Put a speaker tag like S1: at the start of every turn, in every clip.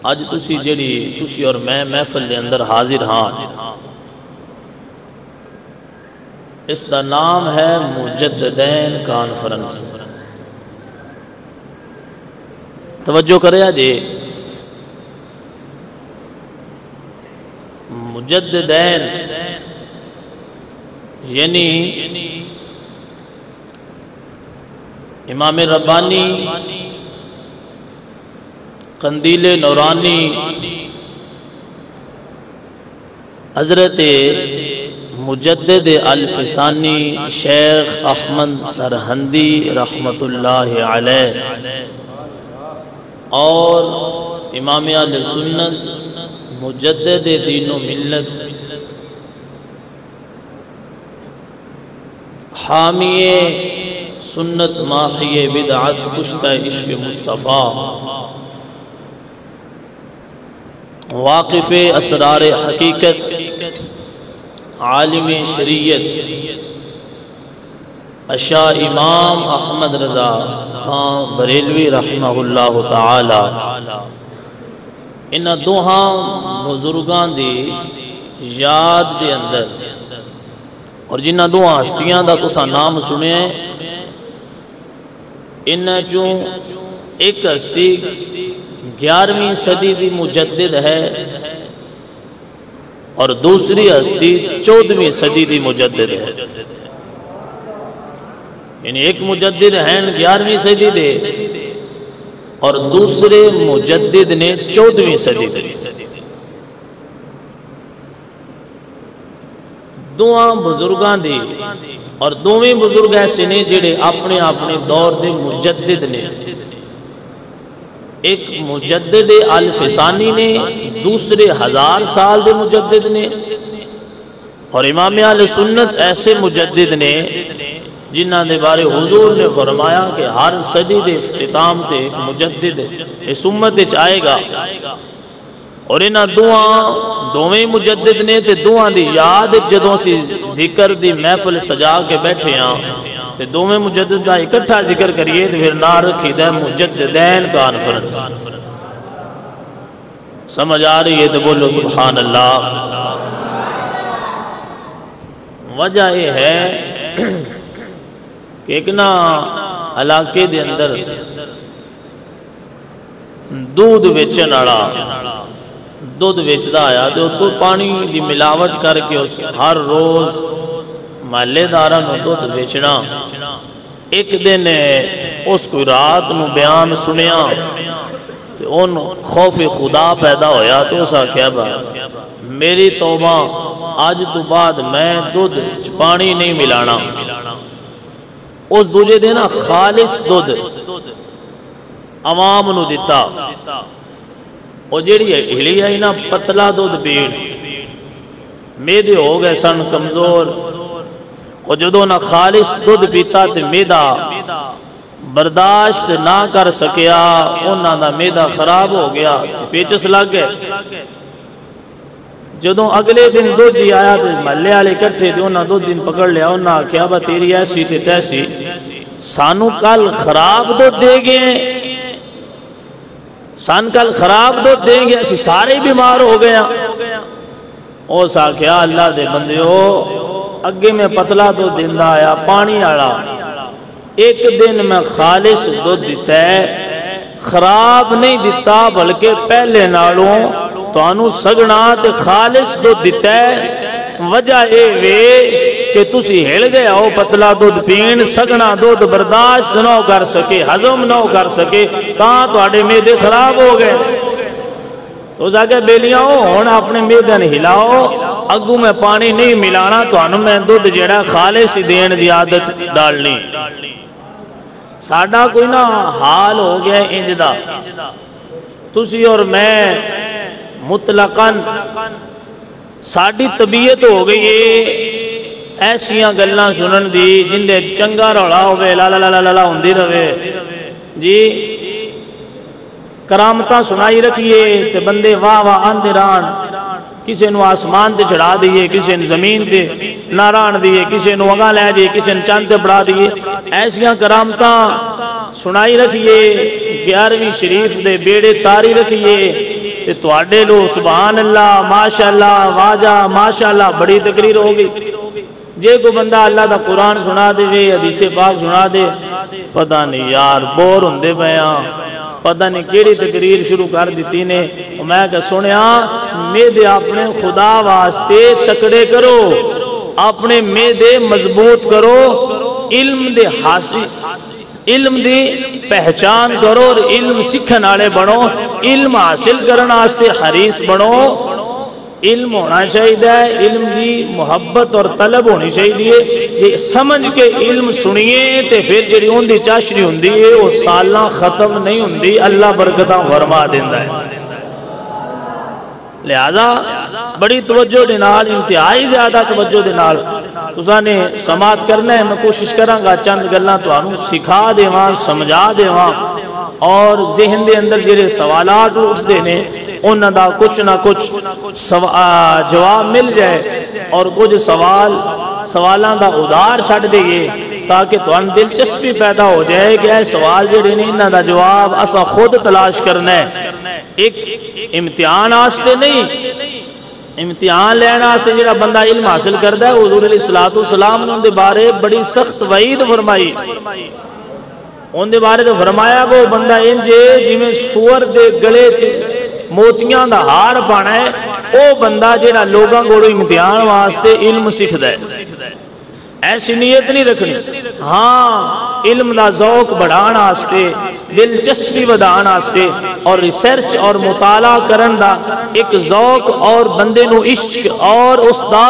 S1: اج تسی اور میں محفل دے اندر حاضر ہاں، اس دا نام ہے مجددین کانفرنس۔ توجہ کریا جی، مجددین یعنی امام ربانی قندیل نورانی حضرت مجدد الفسانی شیخ احمد سرہندی رحمت اللہ علیہ اور امام اہل سنت مجدد دین و ملت حامی سنت ماحی بدعت کشتہ عشق مصطفیٰ واقف اسرار حقیقت عالم شریعت اشاہ امام احمد رضا خان بریلوی رحمہ اللہ تعالی، انہاں دوہاں بزرگاں دی یاد دے اندر اور جنہاں دوہاں ہستیاں دا تساں نام سنے انہاں چوں ایک ہستی 11ویں صدی دی مجدد ہے اور دوسری ہستی 14ویں صدی دی مجدد ہے، یعنی ایک مجدد ہیں 11ویں صدی دے اور دوسرے مجدد نے 14ویں صدی دے۔ دوہاں بزرگاں دی اور دوویں بزرگ ایسے نے جڑے اپنے اپنے دور دے مجدد نے، ایک مجدد الفسانی نے، دوسرے 1000 سال دے مجدد نے، اور امام اہل سنت ایسے مجدد نے جنہاں دے بارے حضور نے فرمایا کہ ہر صدی دے اختتام تے ایک مجدد اس امت چاہے گا، اور انہاں دوویں مجدد نے تے دوہاں دی یاد جدوں سی ذکر دی محفل سجا کے بیٹھے ہاں تے دوویں مجدد کا اکٹھا ذکر کریے تے پھر نہ رکھی دے مجددین کانفرنس۔ سمجھ آ رہی ہے تو بولو سبحان اللہ۔ وجہ یہ ہے کہ ایک نا علاقے دے اندر دودھ ویچن والا دودھ ویچدا آیا تو اس کو پانی دی ملاوٹ کر کے ہر روز محلے داراں نوں دودھ ویچنا۔ ایک دن اس کو رات نو بیان سنیا تو ان خوف خدا پیدا ہویا تو اس آکھیا با میری توبہ آج تو بعد میں دودھ پانی نہیں ملانا۔ اس دوجے دن خالص دودھ عوام نو دیتا، وہ جیڑی ہلی ہے نا پتلا دودھ پیڑ میدے ہو گئے سن کمزور، وہ جدو نہ خالص دودھ پیتا تے میدہ برداشت نہ کر سکیا، انہاں دا میدہ خراب ہو گیا، پیچس لگ گئے۔ جدو اگلے دن دودھ دی آیا تو محلے والے کٹھے جو انہاں دو دن پکڑ لیا، انہاں کیا با تیری ایسی تے تیسی سانو کل خراب دودھ دے گئے، سان کل خراب دودھ دیں گے، اسی سارے بیمار ہو گیا۔ او سا کیا اللہ دے بندے ہو، اگے میں پتلا دودھ دیندہ آیا پانی آڑا، ایک دن میں خالص دودھ دیتا ہے، خراب نہیں دیتا بلکہ پہلے نالوں تو انو سگنا تے خالص دودھ دیتا ہے۔ وجہ اے وے کہ تسی ہل گئے ہو پتلا دودھ پین، سگنا دودھ برداشت نہ کر سکے، ہضم نہ کر سکے، تاں تو آڑے میدے خراب ہو گئے۔ تو جاکے بیلیاں ہو ہونا اپنے میدن ہلاؤ، اگو میں پانی نہیں ملانا تو انو میں دودھ جڑا خالص دین دی عادت ڈالنی۔ ساڑھا کوئی نہ حال ہو گیا انجدہ، تسی اور میں مطلقاً ساڑھی طبیعت ہو گئی ایسیاں گلنا سنن دی جندے چنگا روڑا ہوئے لا لا لا لا لا ہوندی روے جی، کرامتاں سنائی رکھیے تے بندے واہ واہ آندے ران، کسے نو آسمان تے چڑھا دیئے، کسے نو زمین تے ناران دیئے، کسے نو اگاں لے جائے، کسے نو چاند تے بڑھا دیئے، ایسیاں کرامتاں سنائی رکھیے، 11ویں شریف دے بیڑے تاری رکھیے، تے تواڈے لو سبحان اللہ ماشاءاللہ واجہ ماشاءاللہ بڑی تقریر ہوگی. جے کو بندہ اللہ دا قرآن سنا دے وے حدیث پاک سنا دے پتہ نہیں یار بور ہوندے پیاں پتہ نہیں کیڑی تقریر شروع کر دیتی نے. میں کہ سنیا میدے اپنے خدا واسطے تکڑے کرو اپنے میدے مضبوط کرو علم دے حاصل علم دی پہچان کرو اور علم سکھن والے بنو علم حاصل کرنا واسطے حریص بنو. علم ہونا چاہیے علم دی محبت اور طلب ہونی چاہیے. یہ سمجھ کے علم سنیے تے پھر جڑی ان دی چاشنی ہوندی ہے وہ سالاں ختم نہیں ہوندی اللہ برکتاں فرما دیندا ہے. لہذا بڑی توجہ دے نال انتہائی زیادہ توجہ دے نال تساں نے سماعت کرنا ہے. میں کوشش کراں گا چند گلاں تانوں سکھا دیواں سمجھا دیواں اور ذہن دے اندر جڑے سوالات اٹھدے نے انہاں دا کچھ نہ کچھ جواب مل جائے اور کچھ سوالاں دا ادھار چھڈ دئیے تاکہ تانوں دلچسپی پیدا ہو جائے کہ اے سوال جڑے نے انہاں دا جواب اساں خود تلاش کرنا ہے. ایک امتحان واسطے نہیں امتحان لینا واسطے جڑا بندہ علم حاصل کردا ہے حضور علیہ السلام نے ان دے بارے بڑی سخت وعید فرمائی. ان دے بارے تو فرمایا وہ بندہ انجے جویں سور دے گلے موتیاں دا ہار پانا ہے او بندہ جڑا لوگاں کولوں امتحان واسطے علم سکھدا ہے. ایسی نیت نہیں رکھنی. ہاں علم دا ذوق بڑھان واسطے دلچسپی ودھان واسطے اور ریسرچ اور مطالعہ کرن دا ایک ذوق اور بندے نو عشق اور اس دا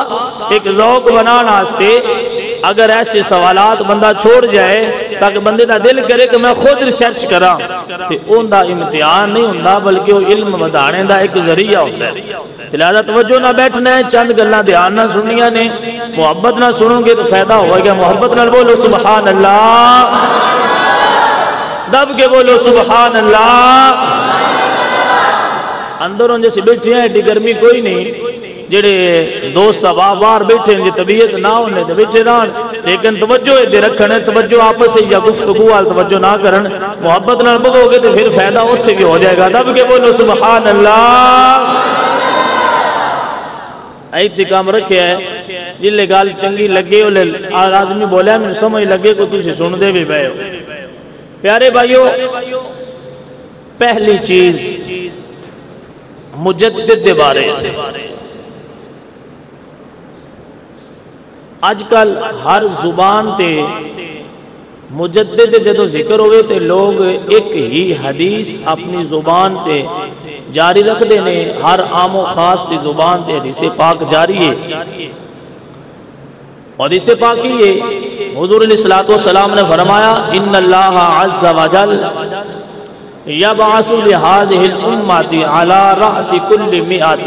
S1: ایک ذوق بنان واسطے اگر ایسے سوالات بندہ چھوڑ جائے تاکہ بندے دا دل کرے کہ میں خود ریسرچ کراں تے اون دا امتحان نہیں ہوندا بلکہ وہ علم ودھانے دا ایک ذریعہ ہوتا ہے. لہذا توجہ نہ بیٹھنا ہے چند گلاں دھیان نہ سننیاں نے محبت نہ سنو گے تو فائدہ ہوگا گا. محبت نہ بولو سبحان اللہ دب کے بولو سبحان اللہ. اندروں جیسے بیٹھے ہیں ایڈی گرمی کوئی نہیں جڑے دوست باہر باہر بیٹھے ہیں جی طبیعت نہ ہونے تو بیٹھے رہن لیکن توجہ دے رکھنے توجہ آپس سے یا گفتگو وال توجہ نہ کرن. محبت نہ بولو گے تو پھر فائدہ اتنے بھی ہو جائے گا. دب کے بولو سبحان اللہ. ایتی کام رکھے ہے جلے گال چنگی لگے آزمی بولے میں سمجھ لگے کو تُسی سن دے بھی بے ہو. پیارے بھائیو پہلی چیز مجدد دے بارے. آج کل ہر زبان تے مجدد جدو ذکر ہوئے تے لوگ ایک ہی حدیث اپنی زبان تے جاری رکھ دینے. ہر عام و خاص تی زبان تے حدیث پاک جاری ہے. حدیث پاک ہی ہے حضور علیہ السلام نے فرمایا ان اللہ عز و جل یبعث لہذه الامت علی رأس کل مئات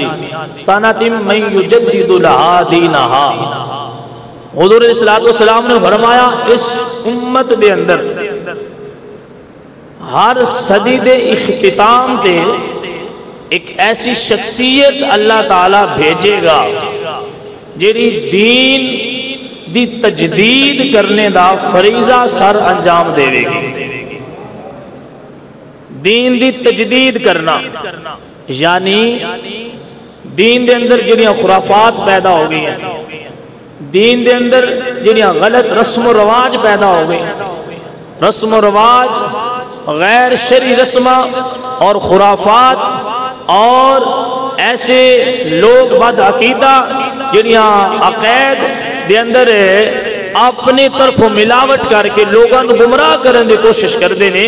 S1: سنۃ من یجدد لها دینها. حضور علیہ السلام نے فرمایا اس امت دے اندر ہر صدی دے اختتام تے ایک ایسی شخصیت اللہ تعالیٰ بھیجے گا جیڑی دین دی تجدید کرنے دا فریضہ سر انجام دے گی. دین دی تجدید کرنا یعنی دین دے اندر جنیاں خرافات پیدا ہو گئی ہیں دین دے اندر جنیاں غلط رسم و رواج پیدا ہو گئی ہیں رسم و رواج غیر شرعی رسمہ اور خرافات اور ایسے لوگ بد عقیدہ جنیاں عقید دے اندر اپنی طرف ملاوٹ کر کے لوگاں نو گمراہ کرنے دی کوشش کر دینے.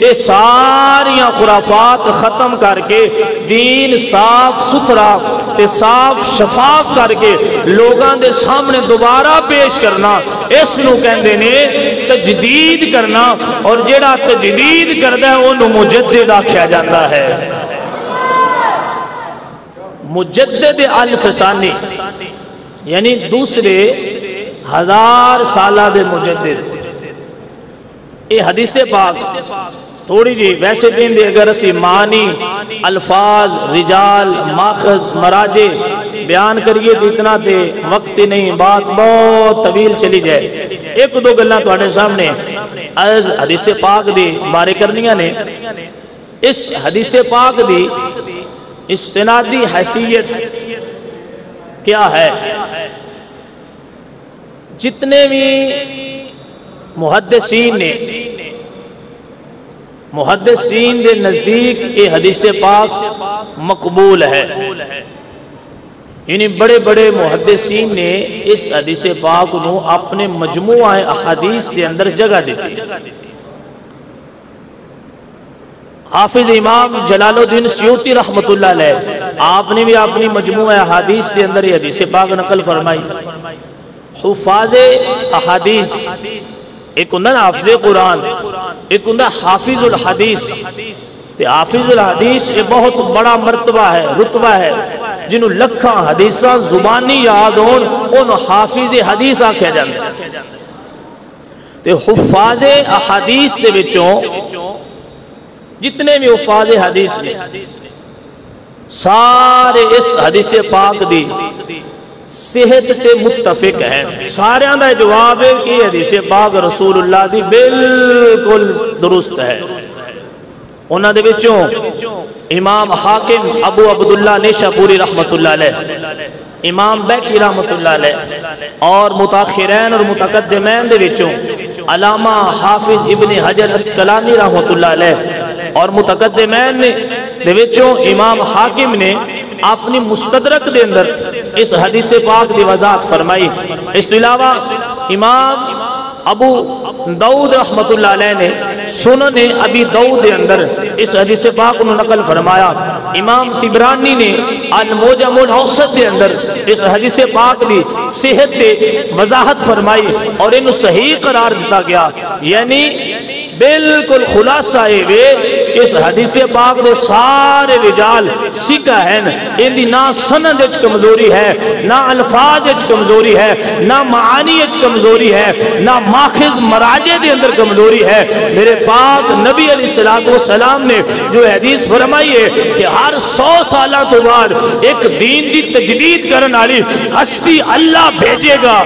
S1: یہ ساریاں خرافات ختم کر کے دین صاف ستھرا تے صاف شفاف کر کے لوگاں دے سامنے دوبارہ پیش کرنا اس نو کہندے نے تجدید کرنا. اور جیڑا تجدید کردا ہے اونوں مجدد آکھیا جاتا ہے. مجدد الفسانی یعنی دوسرے 1000 سالہ دے مجدد. یہ حدیث پاک تھوڑی جی ویسے دین دے اگر اسی معنی الفاظ رجال ماخذ مراجع بیان کریے تو اتنا تے وقت نہیں بات بہت طویل چلی جائے. ایک دو گلاں تواڈے سامنے از حدیث پاک دی بارے کرنیاں نے. اس حدیث پاک دی استنادی حیثیت کیا ہے؟ جتنے بھی محدثین دے نزدیک یہ حدیث پاک مقبول ہے، یعنی بڑے بڑے محدثین نے اس حدیث پاک نو اپنے مجموعہ احادیث دے اندر جگہ دیتی۔ حافظ امام جلال الدین سیوطی رحمت اللہ علیہ آپ نے بھی اپنی مجموعہ احادیث دے اندر یہ حدیث پاک نقل فرمائی۔ حفاظ احادیث، ایک ہوندا نا حافظ قرآن، ایک ہوندا حافظ الحدیث۔ تے حافظ الحدیث یہ بہت بڑا مرتبہ ہے، رتبہ ہے، جنہوں لکھاں حدیثاں زبانی یاد ہون انہوں حافظ حدیث آکھیا جاندے۔ تے حفاظ احادیث دے وچوں جتنے بھی حفاظ حدیث نے سارے اس حدیث پاک دی صحت تے متفق ہیں۔ سارے دا جواب ہے کہ حدیث پاک رسول اللہ دی بالکل درست ہے۔ انہاں دے وچوں امام حاکم ابو عبداللہ نیشاپوری رحمت اللہ علیہ، امام بیکی رحمت اللہ علیہ، اور متاخرین اور متقدمین دے وچوں علامہ حافظ ابن حجر اسقلانی رحمت اللہ علیہ اور متقدمین دے وچوں امام حاکم نے اپنی مستدرک دے اندر اس حدیث پاک دی وضاحت فرمائی۔ اس کے علاوہ امام ابو داؤد رحمت اللہ علیہ نے سنن ابی داؤد دے اندر اس حدیث پاک کو نقل فرمایا۔ امام طبرانی نے المعجم الاوسط دے اندر اس حدیث پاک دی صحت تے وضاحت فرمائی اور انہوں صحیح قرار دیتا گیا، یعنی بالکل خلاصہ ہے کہ اس حدیث پاک دے سارے رجال سکہ ہیں، ان دی نہ سند اچ کمزوری ہے، نہ الفاظ اچ کمزوری ہے، نہ معانی اچ کمزوری ہے، نہ ماخذ مراجع دے اندر کمزوری ہے۔ میرے پاک نبی علیہ السلام نے جو حدیث فرمائی ہے کہ ہر 100 سالہ تو بعد ایک دین دی تجدید کرن والی ہستی اللہ بھیجے گا،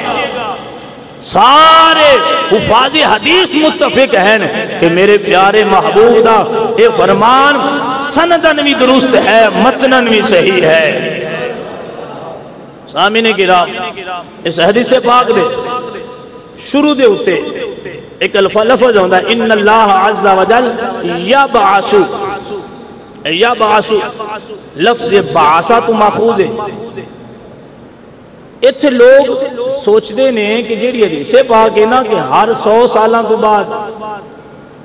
S1: سارے حفاظ حدیث متفق ہیں کہ میرے پیارے محبوب دا یہ فرمان سندن بھی درست ہے، متنن بھی صحیح ہے۔ سامعین کرام، اس حدیث پاک دے شروع دے ہوتے ایک لفظ ہوتا ہے ان اللہ عز و جل یبعث، لفظ بعثہ تو ماخوذ ہے۔ اتھے لوگ سوچتے ہیں کہ جیڑی حدیث پاک ہے نا کہ ہر 100 سالہ تو بعد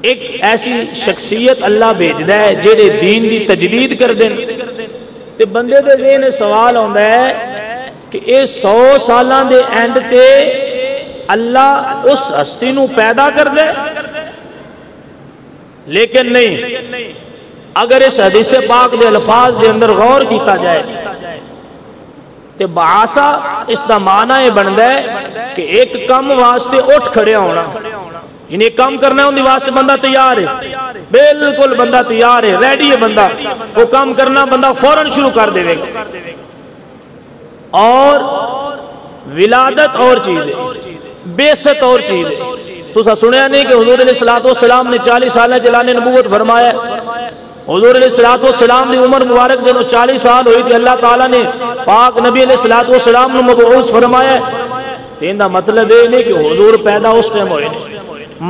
S1: ایک ایسی شخصیت اللہ بھیجدا ہے جیڑے دین دی تجدید کر دیں، تے بندے دے ذہن سوال ہوندا ہے کہ اے 100 سالہ دے اینڈ تے اللہ اس ہستی نو پیدا کر دے، لیکن نہیں۔ اگر اس حدیث پاک دے الفاظ دے اندر غور کیتا جائے تے بعثہ اس دا معنی یہ بندا ہے کہ ایک کم واسطے اٹھ کھڑے ہونا، یعنی ایک کام کرنا ہے ان دی واسطے بندہ تیار ہے، بالکل بندہ تیار ہے، ریڈی ہے بندہ، وہ کام کرنا بندہ فوراً شروع کر دے گا۔ اور ولادت اور چیز ہے، بیست اور چیز ہے۔ تو سا سنیا نہیں کہ حضور علیہ السلام نے 40 سالہ جلانے نبوت فرمایا ہے۔ حضور علیہ السلام نے عمر مبارک جنہوں 40 سال ہوئی تھی، اللہ تعالیٰ نے پاک نبی علیہ السلام نے مبعوث فرمایا ہے۔ تین دا مطلب یہ نہیں کہ حضور پیدا اس ٹائم ہوئے نہیں،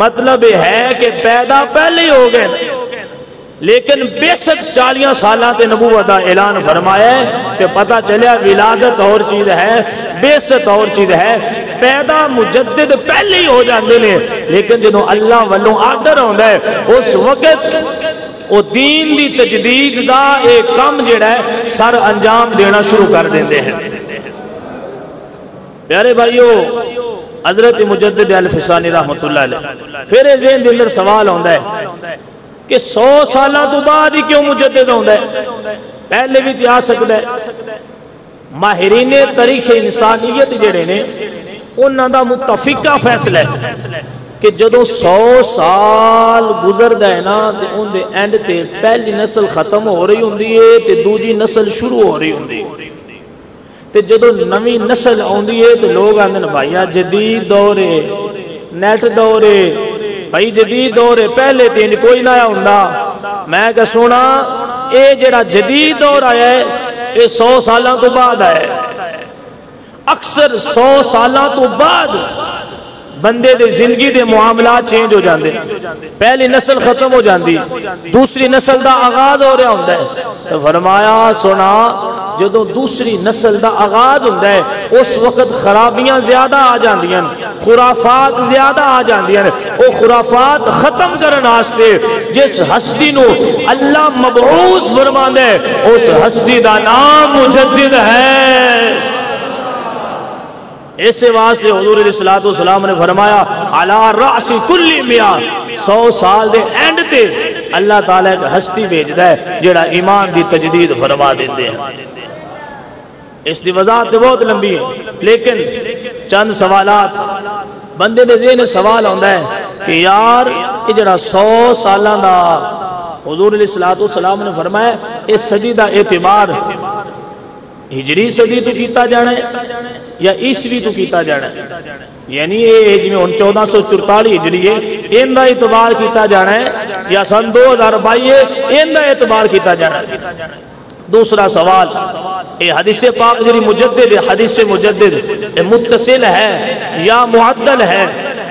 S1: مطلب یہ ہے کہ پیدا پہلے ہی ہو گئے، لیکن 62 سالہ تے نبوت دا اعلان فرمایا ہے کہ پتہ چلیا ولادت اور چیز ہے، بیست اور چیز ہے۔ پیدا مجدد پہلے ہی ہو جاندے نے، لیکن جنہوں اللہ والوں آرڈر ہوندا ہے اس وقت وہ دین دی تجدید دا ایک کام جڑا ہے سر انجام دینا شروع کر دیندے ہیں۔ پیارے بھائیو، حضرت مجدد الفسانی رحمت اللہ علیہ پھر ذہن دے اندر سوال ہوندا ہے کہ 100 سالہ تو بعد ہی کیوں مجدد ہوندا ہے؟ پہلے بھی آ سکتا ہے۔ ماہرین تاریخ انسانیت جڑے نے انہاں دا متفقہ فیصلہ ہے کہ جدوں 100 سال گزردا ہے نا تے ان دے اینڈ تے پہلی نسل ختم ہو رہی ہوندی ہے تے دوجی نسل شروع ہو رہی ہوندی ہے، تے جدوں نویں نسل آندی ہے تے لوگ آندے نے بھائیا جدید دور ہے، نیٹ دور ہے، بھائی جدید دور ہے، پہلے تے کوئی نہ ہوندا۔ میں کہ سونا اے جڑا جدید دور آیا ہے اے 100 سالاں تو بعد آیا ہے. اکثر 100 سالاں تو بعد بندے دے زندگی دے معاملات چینج ہو جاندے. پہلی نسل ختم ہو جاندی, دوسری نسل دا آغاز ہو رہا ہوندا ہے. تو فرمایا سنا جدو دوسری نسل دا آغاز ہوندا ہے اس وقت خرابیاں زیادہ آ جاندیاں, خرافات زیادہ آ جاندیاں. او خرافات ختم کرن واسطے جس ہستی نو اللہ مبعوث فرماندا ہے اس ہستی دا نام مجدد ہے. اس واسطے حضور علیہ الصلوۃ والسلام نے فرمایا علی رأس کل 100 سال دے اینڈ تے اللہ تعالیٰ ایک ہستی بھیجدا ہے جڑا ایمان دی تجدید فرما دیندے ہیں. اس دی وضاحت بہت لمبی ہے لیکن چند سوالات بندے دے ذہن سوال ہوندا ہے کہ یار یہ جڑا 100 سالاں دا حضور علیہ الصلوۃ والسلام نے فرمایا اس صدی دا اعتبار ہجری صدی تو کیتا جانا ہے یا عیسوی تو کیتا جانا ہے. یعنی یہ جی 1444 ہجری ہے ان دا اعتبار کیتا جانا ہے یا سن 2022 ان دا اعتبار کیتا جانا ہے. دوسرا سوال اے حدیث پاک جڑی مجدد حدیث مجدد متصل ہے یا معدل ہے.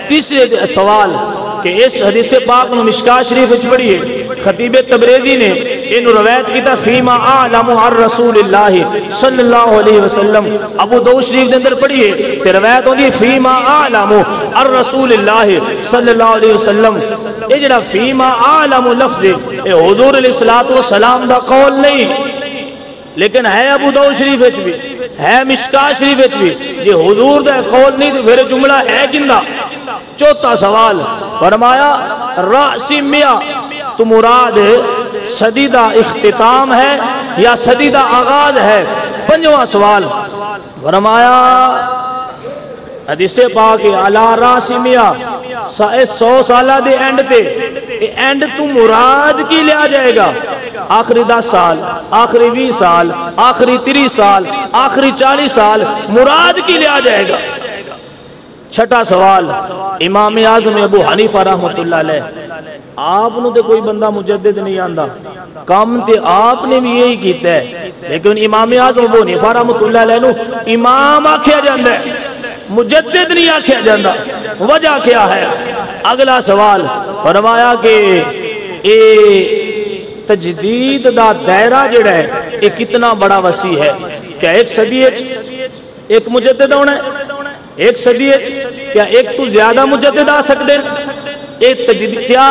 S1: تیسرے سوال کہ اس حدیث پاک میں مشکاہ شریف وچ پڑھی ہے خطیب تبریزی نے انہوں روایت کیتا فیما اعلم عن رسول اللہ صلی اللہ علیہ وسلم. ابو داؤد شریف دے اندر پڑھی ہے تے روایت ہوندی فیما اعلم عن رسول اللہ صلی اللہ علیہ وسلم. یہ جڑا فیما اعلم لفظ اے حضور علیہ الصلوۃ والسلام دا قول نہیں لیکن ہے ابو داؤد شریف وچ بھی ہے مشکاہ شریف وچ بھی. جے حضور دا قول نہیں تے پھر جملہ ہے کیندا. چوتھا سوال فرمایا رأس 100 تو مراد صدی دا اختتام ہے یا صدی دا آغاز ہے. پنجواں سوال فرمایا حدیث پاک علی رأس 100 سالہ دے اینڈ تے اینڈ تو مراد کی لیا جائے گا آخری 10 سال آخری 20 سال آخری 30 سال آخری 40 سال مراد کی لیا جائے گا. چھٹا سوال امام اعظم ابو حنیفہ رحمۃ اللہ علیہ آپ نے تو کوئی بندہ مجدد نہیں آندا کام تے آپ نے بھی یہی کیتا ہے لیکن امام اعظم ابو حنیفہ رحمۃ اللہ علیہ نو امام آکھیا جاندا ہے مجدد نہیں آکھیا جاندا. وجہ کیا ہے؟ اگلا سوال فرمایا کہ اے تجدید دا دائرہ جڑا ہے یہ کتنا بڑا وسیع ہے. کیا ایک صدی ایک مجدد ہونا ہے؟ ایک صدی کیا ایک تو زیادہ مجدد آ سکتے ہیں؟ ایک تجدید کیا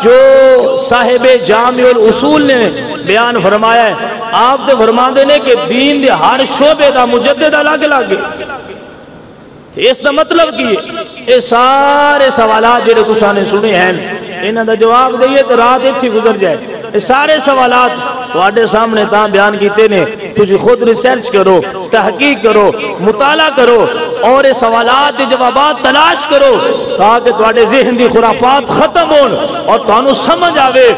S1: جو صاحب جامع الاصول نے بیان فرمایا ہے آپ نے فرما دینے کہ دین دے ہر شعبے دا مجدد الگ الگ ہے. اس دا مطلب کی یہ سارے سوالات جڑے تساں نے سنے ہیں انہاں دا جواب دئیے تو رات ایتھی گزر جائے. سارے سوالات تواڈے سامنے تاں بیان کیتے نے تسی خود ریسرچ کرو تحقیق کرو مطالعہ کرو اور یہ سوالات کے جوابات تلاش کرو تاکہ تواڈے ذہن دی خرافات ختم ہون اور تانوں سمجھ آوے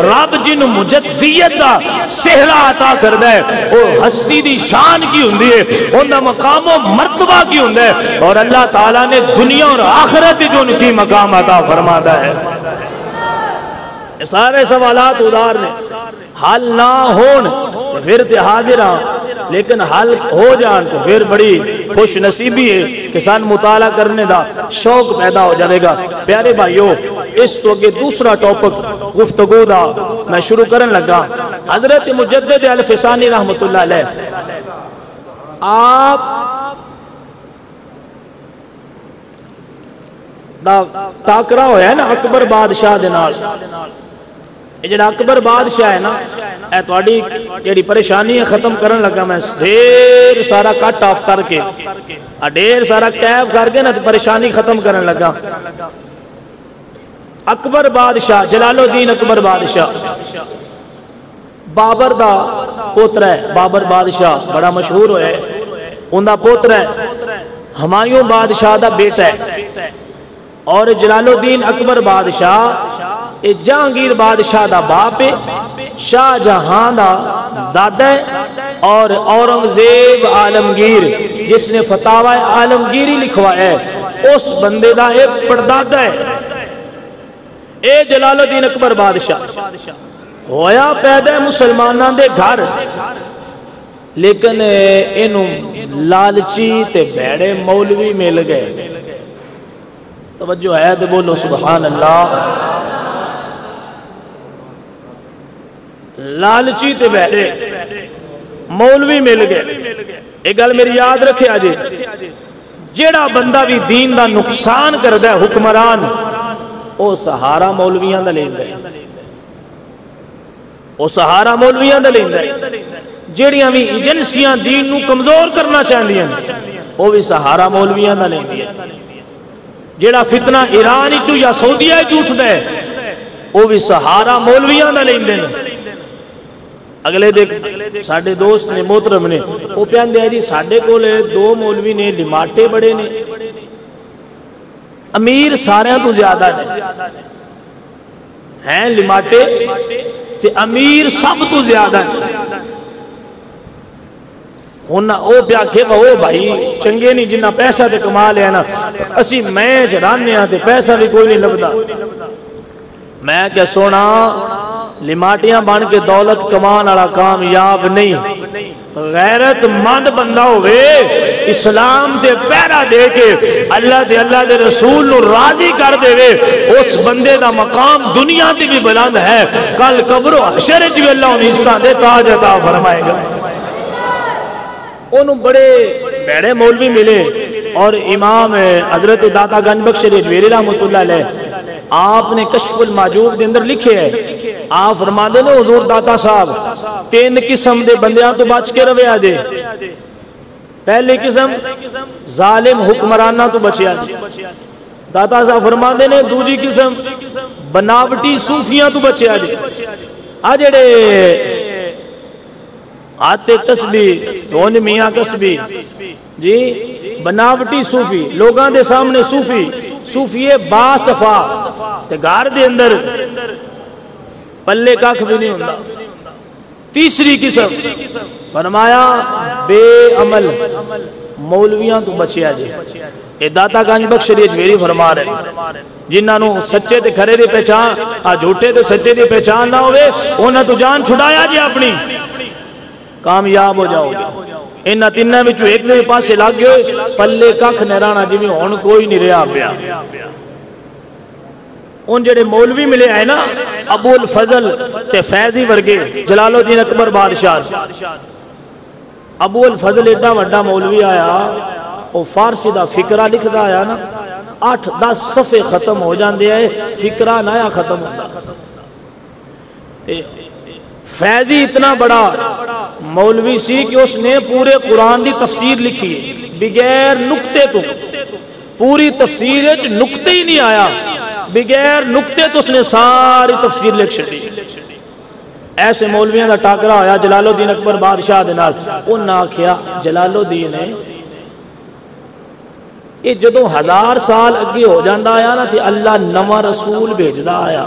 S1: رب جن مجددیت دا صحرا عطا کردا ہے وہ ہستی دی شان کی ہوندی ہے اوندا مقام و مرتبہ کی ہوندا ہے اور اللہ تعالیٰ نے دنیا اور آخرت جو ان کی مقام عطا فرماتا ہے. سارے سوالات ادھار نے حل نہ ہون پھر تے حاضر ہاں لیکن حل ہو جان تو پھر بڑی خوش نصیبی ہے کہ سان مطالعہ کرنے دا شوق پیدا ہو جائے گا. پیارے بھائیو اس تو اگے دوسرا ٹاپک گفتگو دا میں شروع کرن لگا. حضرت مجدد الفسانی رحمۃ اللہ علیہ آپ دا ٹاکرا ہویا ہے نا اکبر بادشاہ دے نال. یہ جڑا اکبر بادشاہ ہے نا اے تواڈی جڑی پریشانی ختم کرن لگا میں ڈھیر سارا کٹ آف کر کے ڈھیر سارا کیف کر کے نا پریشانی ختم کرن لگا. اکبر بادشاہ جلال الدین اکبر بادشاہ بابر دا پوتر ہے. بابر بادشاہ بڑا مشہور ہویا ہے ان دا پوتر ہے ہمایوں بادشاہ دا بیٹا ہے اور جلال الدین اکبر بادشاہ جہانگیر بادشاہ دا باپ ہے شاہ جہاں دا دادا ہے اور اورنگزیب عالمگیر جس نے فتاوی عالمگیری لکھوایا ہے اس بندے دا ایک پردادا ہے. اے جلال الدین اکبر بادشاہ ہویا پیدا مسلمانہ دے گھر، لیکن انہوں لالچی تے بیڑے مولوی مل گئے. توجہ ہے تے بولو سبحان اللہ. لالچی تے بیڑے مولوی مل گئے. ایک گل میری یاد رکھے آجے، جیڑا بندہ بھی دین دا نقصان کردہ ہے حکمران، او سہارا مولویاں دا لیندہ ہے. او سہارا مولویاں دا لیندہ ہے. جیڑیاں بھی ایجنسیاں دین نو کمزور کرنا چاہندی ہیں، وہ بھی سہارا مولویاں دا لیندی ہے. جیڑا فتنہ ایران چو یا سعودیہ چوٹ دے، وہ بھی سہارا مولویاں دا لیندے ہیں. اگلے دیکھ ساڑھے دوست نے محترم نے وہ پیان دیا جی ساڑھے کو لے 2 مولوی نے لماٹے بڑے نے، امیر سارے تو زیادہ ہیں لماٹے تے امیر سب تو زیادہ ہیں. ہونا او پیا کہ وہ بھائی چنگے نہیں جنہ پیسہ تے کما لیا نا، اسی میں جرانے آتے پیسہ بھی کوئی نہیں لبدا. میں کہ سونا لماٹیاں بان کے دولت کمان والا کامیاب نہیں. غیرت مند بندہ ہوئے اسلام دے پیرا دے کے اللہ دے رسول نو راضی کر دے وے، اس بندے دا مقام دنیا دی بھی بلند ہے، کل قبر و حشر بھی اللہ انہیں اس دے تاج عطا فرمائے گا. انہوں بڑے بیڑے مولوی ملے اور امام حضرت داتا گنج بخش رجویری رحمت اللہ علیہ آپ نے کشف المعجوب دے اندر لکھے ہے. آپ فرما دے نا حضور داتا صاحب 3 قسم دے بندیاں تو بچ کے روے آدے. پہلی قسم ظالم حکمرانہ تو بچے آدے. داتا صاحب فرما دے نے دوسری قسم بناوٹی صوفیاں تو بچے آدے. آجڑے آتے تسبیح دون میاں کسبی جی بناوٹی صوفی لوگاں دے سامنے صوفی با صفا تے گار دے اندر پلے کاکھ بھی نہیں ہوندہ. تیسری قسم فرمایا بے عمل مولویاں تو بچے آجے. اے داتا گنج بخش رجویری فرما رہے جنہاں نو سچے تے کھرے دے پہچان جھوٹے تے سچے دے پہچان نہ ہوئے انہاں تو جان چھڑایا جے اپنی کامیاب ہو جاؤ گے. انہاں تینہ میں جو ایک دے پاسے لگ گئے پلے کاکھ نرانا جی میں ہون کوئی نہیں رہا پیا. ان جڑے مولوی ملے آئے نا ابو الفضل تے فیضی ورگے جلال الدین اکبر بادشاہ. ابو الفضل ایڈا وڈا مولوی آیا وہ فارسی دا فکرہ لکھدا آیا نا 8-10 صفحے ختم ہو جان دے آئے فکرہ نیا ختم ہوتا. فیضی اتنا بڑا مولوی سی کہ اس نے پورے قرآن دی تفسیر لکھی بغیر نکتے تو، پوری تفسیر نکتے ہی نہیں آیا بغیر نکتے تو اس نے ساری تفسیر لکھ چھڑی. ایسے مولویاں دا ٹاکرا ہویا جلال الدین اکبر بادشاہ دے نال. انہاں نے آکھیا جلال الدین نے یہ جدوں 1000 سال اگے ہو جاندا آیا نا تے اللہ نواں رسول بھیجدا آیا،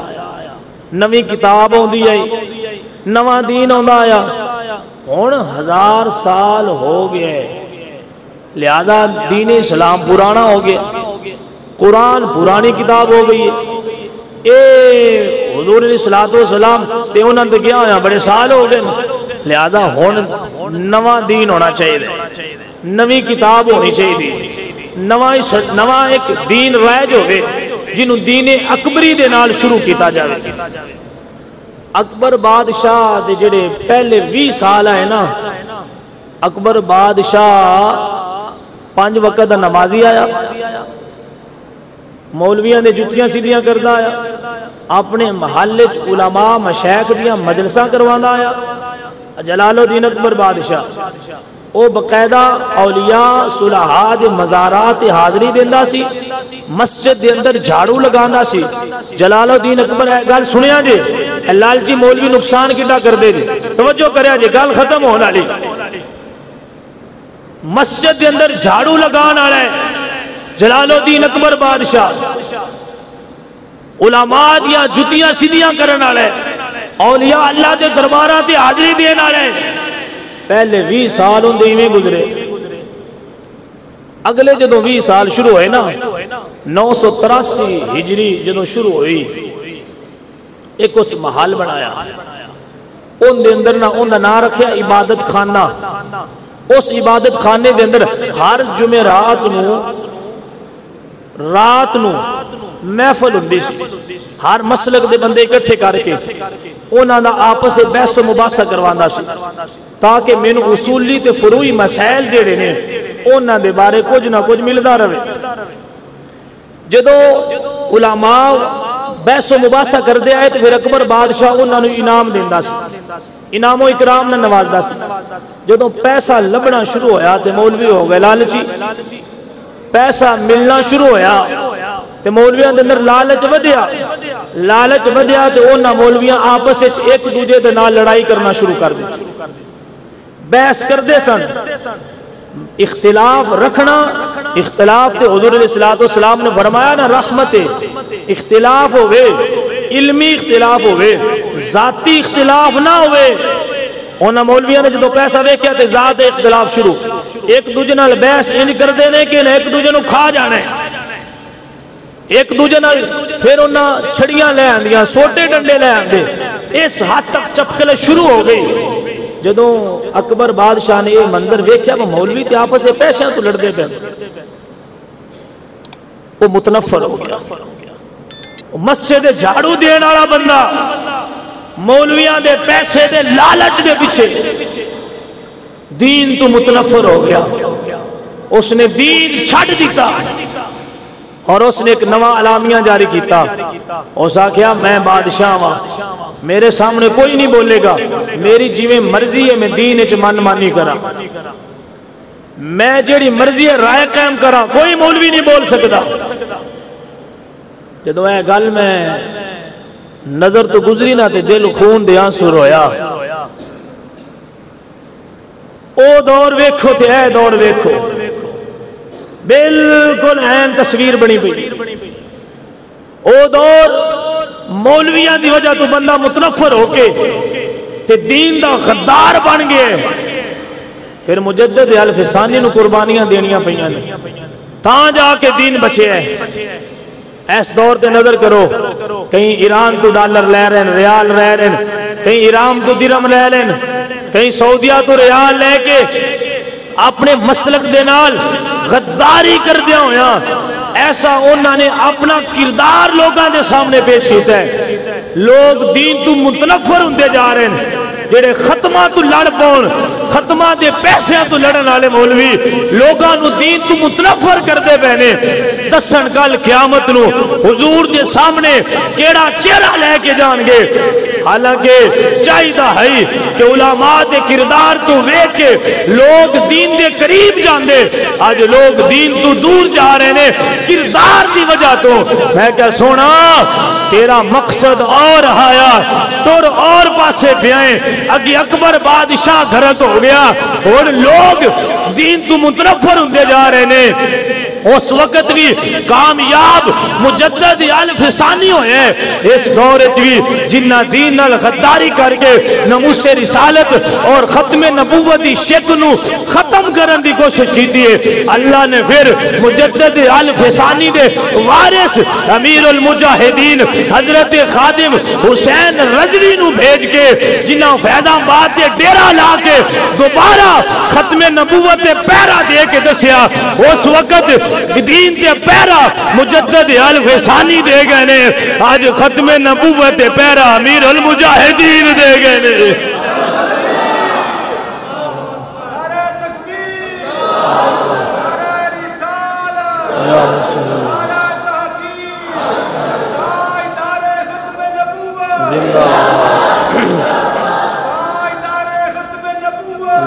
S1: نویں کتاب ہوندی آئی، نواں دین ہوندا آیا. ہن 1000 سال ہو گئے لہذا دین اسلام پرانا ہو گیا، قرآن پرانی کتاب ہو گئی ہے. اے حضور علیہ السلام تے انہاں تے گیا ہویا بڑے سال ہو گئے لہذا ہن نواں دین ہونا چاہیے، نویں کتاب ہونی چاہیے، نواں ایک دین رائج ہوئے جنہوں دین اکبری دے نال شروع کیتا جاوے. اکبر بادشاہ دے جڑے پہلے 20 سال آئے نا اکبر بادشاہ 5 وقت دا نمازی آیا، مولویاں دے جتیاں سیدھیاں کردہ آیا، اپنے محلے علماء مشایخ دیاں مجلساں کروانا آیا. جلال الدین اکبر بادشاہ او بقیدہ اولیاء صلحاء دے مزارات حاضری دیندہ سی، مسجد دے اندر جھاڑو لگاندہ سی. جلال الدین اکبر گل سنیا جے لالچی مولوی نقصان کٹا کر دے جے توجہ کریا جے گل ختم ہونا لی. مسجد دے اندر جھاڑو لگانا رہے جلال الدین اکبر بادشاہ، علماء دیا جتیاں سیدھیاں کرنا رہے، اولیاء اللہ دے دربارات حاضری دینا رہے. پہلے 20 سال ان دیویں گزرے. اگلے جدوں 20 سال شروع ہوئے نا 983 ہجری جدوں شروع ہوئی ایک اس محل بنایا ان دے اندر نہ ان دا نام رکھیا عبادت خانہ. اس عبادت خانے دے اندر ہر جمعرات نو محفل ہوندی سی. ہر مسلک دے بندے اکٹھے کر کے انہاں دا آپس میں بحث و مباحثہ کروانا سی تاکہ مینوں اصولی تے فروعی مسائل جڑے نے انہاں دے بارے کچھ نہ کچھ ملدا رہے. جدو علماء بحث و مباحثہ کردے آئے تو پھر اکبر بادشاہ انہاں نوں انعام دیندا سی, انعام و اکرام نہ نوازدا سی. جدو پیسہ لبنا شروع ہویا تے مولوی ہو گئے لالچی, پیسہ ملنا شروع ہویا تے مولویاں دے اندر لالچ ودیا تے انہاں مولویاں آپس وچ ایک دوجے دے نال لڑائی کرنا شروع کر دی, بحث کردے سن. اختلاف رکھنا, اختلاف تے حضور علیہ السلام نے فرمایا نا رحمت اختلاف ہوئے, علمی اختلاف ہوئے, ذاتی اختلاف نہ ہوئے. انہاں مولویاں نے جدو پیسہ ویکھیا تے ذات اختلاف شروع, ایک دوجے نال بحث ان کردے نے کہ ایک دوجے نوں کھا جانا ہے, ایک دوجے نال پھر انہاں چھڑیاں لے آندیاں, سوٹے ڈنڈے لے آندے, اس حد تک چپکلے شروع ہو گئی. جدو اکبر بادشاہ نے یہ منظر ویکھیا وہ مولوی تے آپس سے پیسے تو لڑ دے پے, وہ متنفر ہو گیا. مسجد جھاڑو دین والا بندہ مولویاں دے پیسے دے لالچ دے پیچھے دین تو متنفر ہو گیا. اس نے دین چھڈ دیتا اور اس نے ایک نواں اعلامیہ جاری کیتا. اس آکھیا میں بادشاہ ہاں, میرے سامنے کوئی نہیں بولے گا, میری جیویں مرضی ہے میں دین وچ من مانی کراں, میں جیڑی مرضی ہے رائے قائم کراں, کوئی مولوی نہیں بول سکتا. جدو اے گل میں نظر تو گزری نہ تے دل خون دے آنسو رویا. او دور ویکھو تے اے دور ویکھو, بالکل عین تصویر بنی پئی. او دور مولویاں دی وجہ تو بندہ متنفر ہو کے تے دین دا غدار بن گئے. پھر مجدد الفسانی نو قربانیاں دینیاں پئیاں نے تاں جا کے دین بچے ہے. ایس دور تے نظر کرو, کہیں ایران تو ڈالر لے رہے ہیں, ریال لے رہے ہیں, کہیں ایران تو درہم لے رہے ہیں, کہیں سعودیہ تو ریال لے کے اپنے مسلک دے نال غداری کر دیا ہویا. ایسا انہوں نے اپنا کردار لوگاں دے سامنے پیش کیتا ہے. لوگ دین تو متنفر ہوندے جا رہے ہیں, جڑے ختمہ تو لڑ پون, ختمہ دے پیسے تو لڑن والے مولوی لوگاں نو دین تو متنفر کردے پہنے. دسن گل قیامت نو حضور دے سامنے کیڑا چہرہ لے کے جان گے. حالانکہ چاہیدہ ہے کہ علماء دے کردار تو ویکھ کے لوگ دین دے قریب جان دے. آج لوگ دین تو دور جا رہے ہیں کردار دی وجہ تو. میں کہا سونا تیرا مقصد اور آیا تور اور پاسے بیائیں, اگی اکبر بادشاہ گھرت ہو گیا اور لوگ دین تو متنفر ہوندے جا رہے ہیں. اس وقت بھی کامیاب مجدد الفسانی ہوئے اس دور بھی جنہ دین نال غداری کر کے ناموس رسالت اور ختم نبوتی شک نو ختم کرن دی کوشش کی تھی. اللہ نے پھر مجدد الفسانی دے وارث امیر المجاہدین حضرت خادم حسین رضوی نو بھیج کے جنہ فیض آباد دے ڈیرہ لا کے دوبارہ ختم نبوت پیرا دے کے دسیا. اس وقت دین تے پیرا مجدد الفسانی دے گئے نے, آج ختم نبوت پیرا امیر المجاہدین دے گئے نے.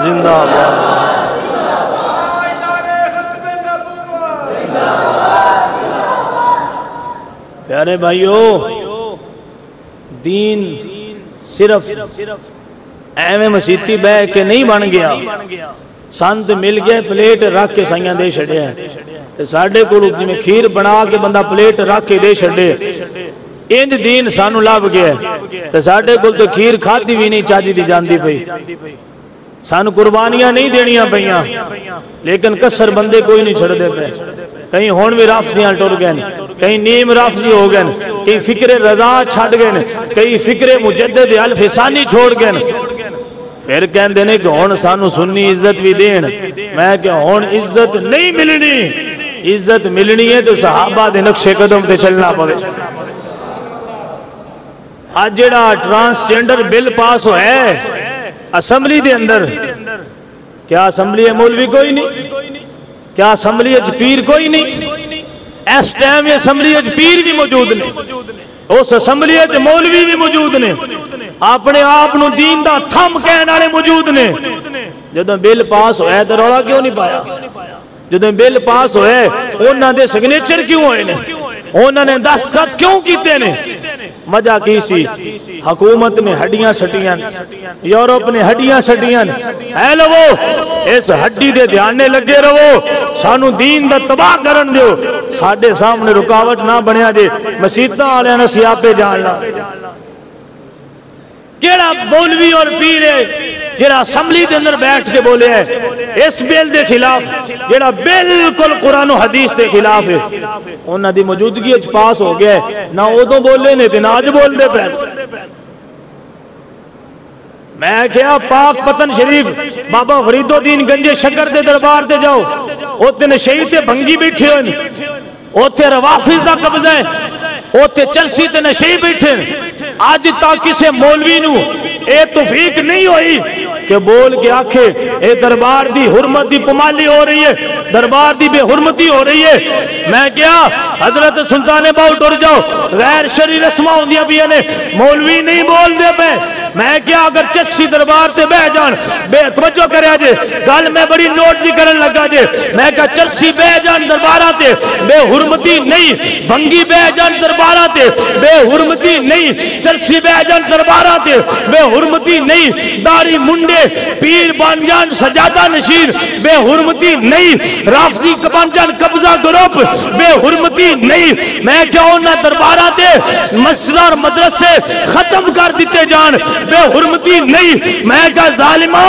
S1: زندہ آباد. پیارے بھائیو, دین صرف ایویں مسیتی بہ کے نہیں بن گیا. سنت مل گئے پلیٹ رکھ کے سائیاں دے چھڑے ہیں تے ساڈے کول جویں کھیر بنا کے بندہ پلیٹ رکھ کے دے چھڑے. انج دین سانو لب گیا تے ساڈے کول تے کھیر کھادی بھی نہیں چاجی دی جاندی پئی. سانو قربانیاں نہیں دینیاں پئیاں لیکن کسر بندے کوئی نہیں چھڑ دے پے. کہیں ہون بھی رافضیاں ٹر گئے, کہیں نیم رافضی ہو گئے, کئی فکر رضا چھڑ گئے، کئی فکر مجدد الفسانی چھوڑ گئے، پھر کہندے نے کہ ہون سانو سنی عزت بھی دین، میں کہ ہون عزت نہیں ملنی، عزت ملنی ہے تو صحابہ دے نقش قدم تے چلنا پڑے۔ آج جڑا ٹرانسجنڈر بل پاس ہو ہے اسمبلی دے اندر، کیا اسمبلی ہے مولوی کوئی نہیں؟ کیا اسمبلی اچ پیر کوئی نہیں؟ اس ٹائم اسمبلی اچ پیر بھی موجود نہیں، اس اسمبلی اچ مولوی بھی موجود نے، اپنے آپ نو دین دا تھم کہنے والے موجود نے۔ جدوں بل پاس ہوئے تو رولا کیوں نہیں پایا؟ جدوں بل پاس ہوئے انہاں دے سگنیچر کیوں ہوئے نے؟ انہاں نے دستخط کیوں کیتے نے؟ وجہ کی سی؟ حکومت نے ہڈیاں سٹیاں، یورپ نے ہڈیاں سٹیاں، اے لوو اس ہڈی دے دھیانے لگے رہو، سانو دین دا تباہ کرن دیو، ساڈے سامنے رکاوٹ نہ بنیا جے، مسیتاں والے نے سیاپے جاننا۔ کیڑا مولوی اور پیر ہے جڑا اسمبلی دے اندر بیٹھ کے بولے ہے اس بل دے خلاف، جڑا بالکل قرآن و حدیث دے خلاف ہے، انہاں دی موجودگی اچ پاس ہو گیا ہے، نہ ادوں بولے نے تے نہ اج بول دے پے۔ میں کیا پاک پتن شریف بابا فرید الدین گنجے شکر دے دربار تے جاؤ، اوتے نشئی تے بھنگی بیٹھے ہوئے، اوتے روافظ دا قبضہ ہے، اوتے چرسی تے نشئی بیٹھے، آج تک کسے مولوی نو اے توفیق نہیں ہوئی کہ بول کے آکھے اے دربار دی حرمت دی پمالی ہو رہی ہے، دربار دی بے حرمتی ہو رہی ہے۔ میں کیا حضرت سلطان باؤ ڈر جاؤ، غیر شرعی رسمہ ہوندیاں بھی نے، مولوی نہیں بول دے پہ۔ میں کیا اگر چسی دربار سے بہ جان، بے توجہ کرے جے گل میں بڑی نوٹ دی کرن لگا جے، میں کیا چرسی بہ جان درباراں تے بے حرمتی نہیں، بھنگی بہ جان درباراں تے بے حرمتی نہیں، چرسی بہ جان درباراں تے بے حرمتی نہیں، داڑھی منڈے پیر بن جان سجادہ نشیر بے حرمتی نہیں، رافضی بن جان قبضہ گروپ بے حرمتی نہیں۔ میں کیا انہاں درباراں تے مسجد اور مدرسے ختم کر دیتے جان بے حرمتی نہیں۔ میں کہا ظالمہ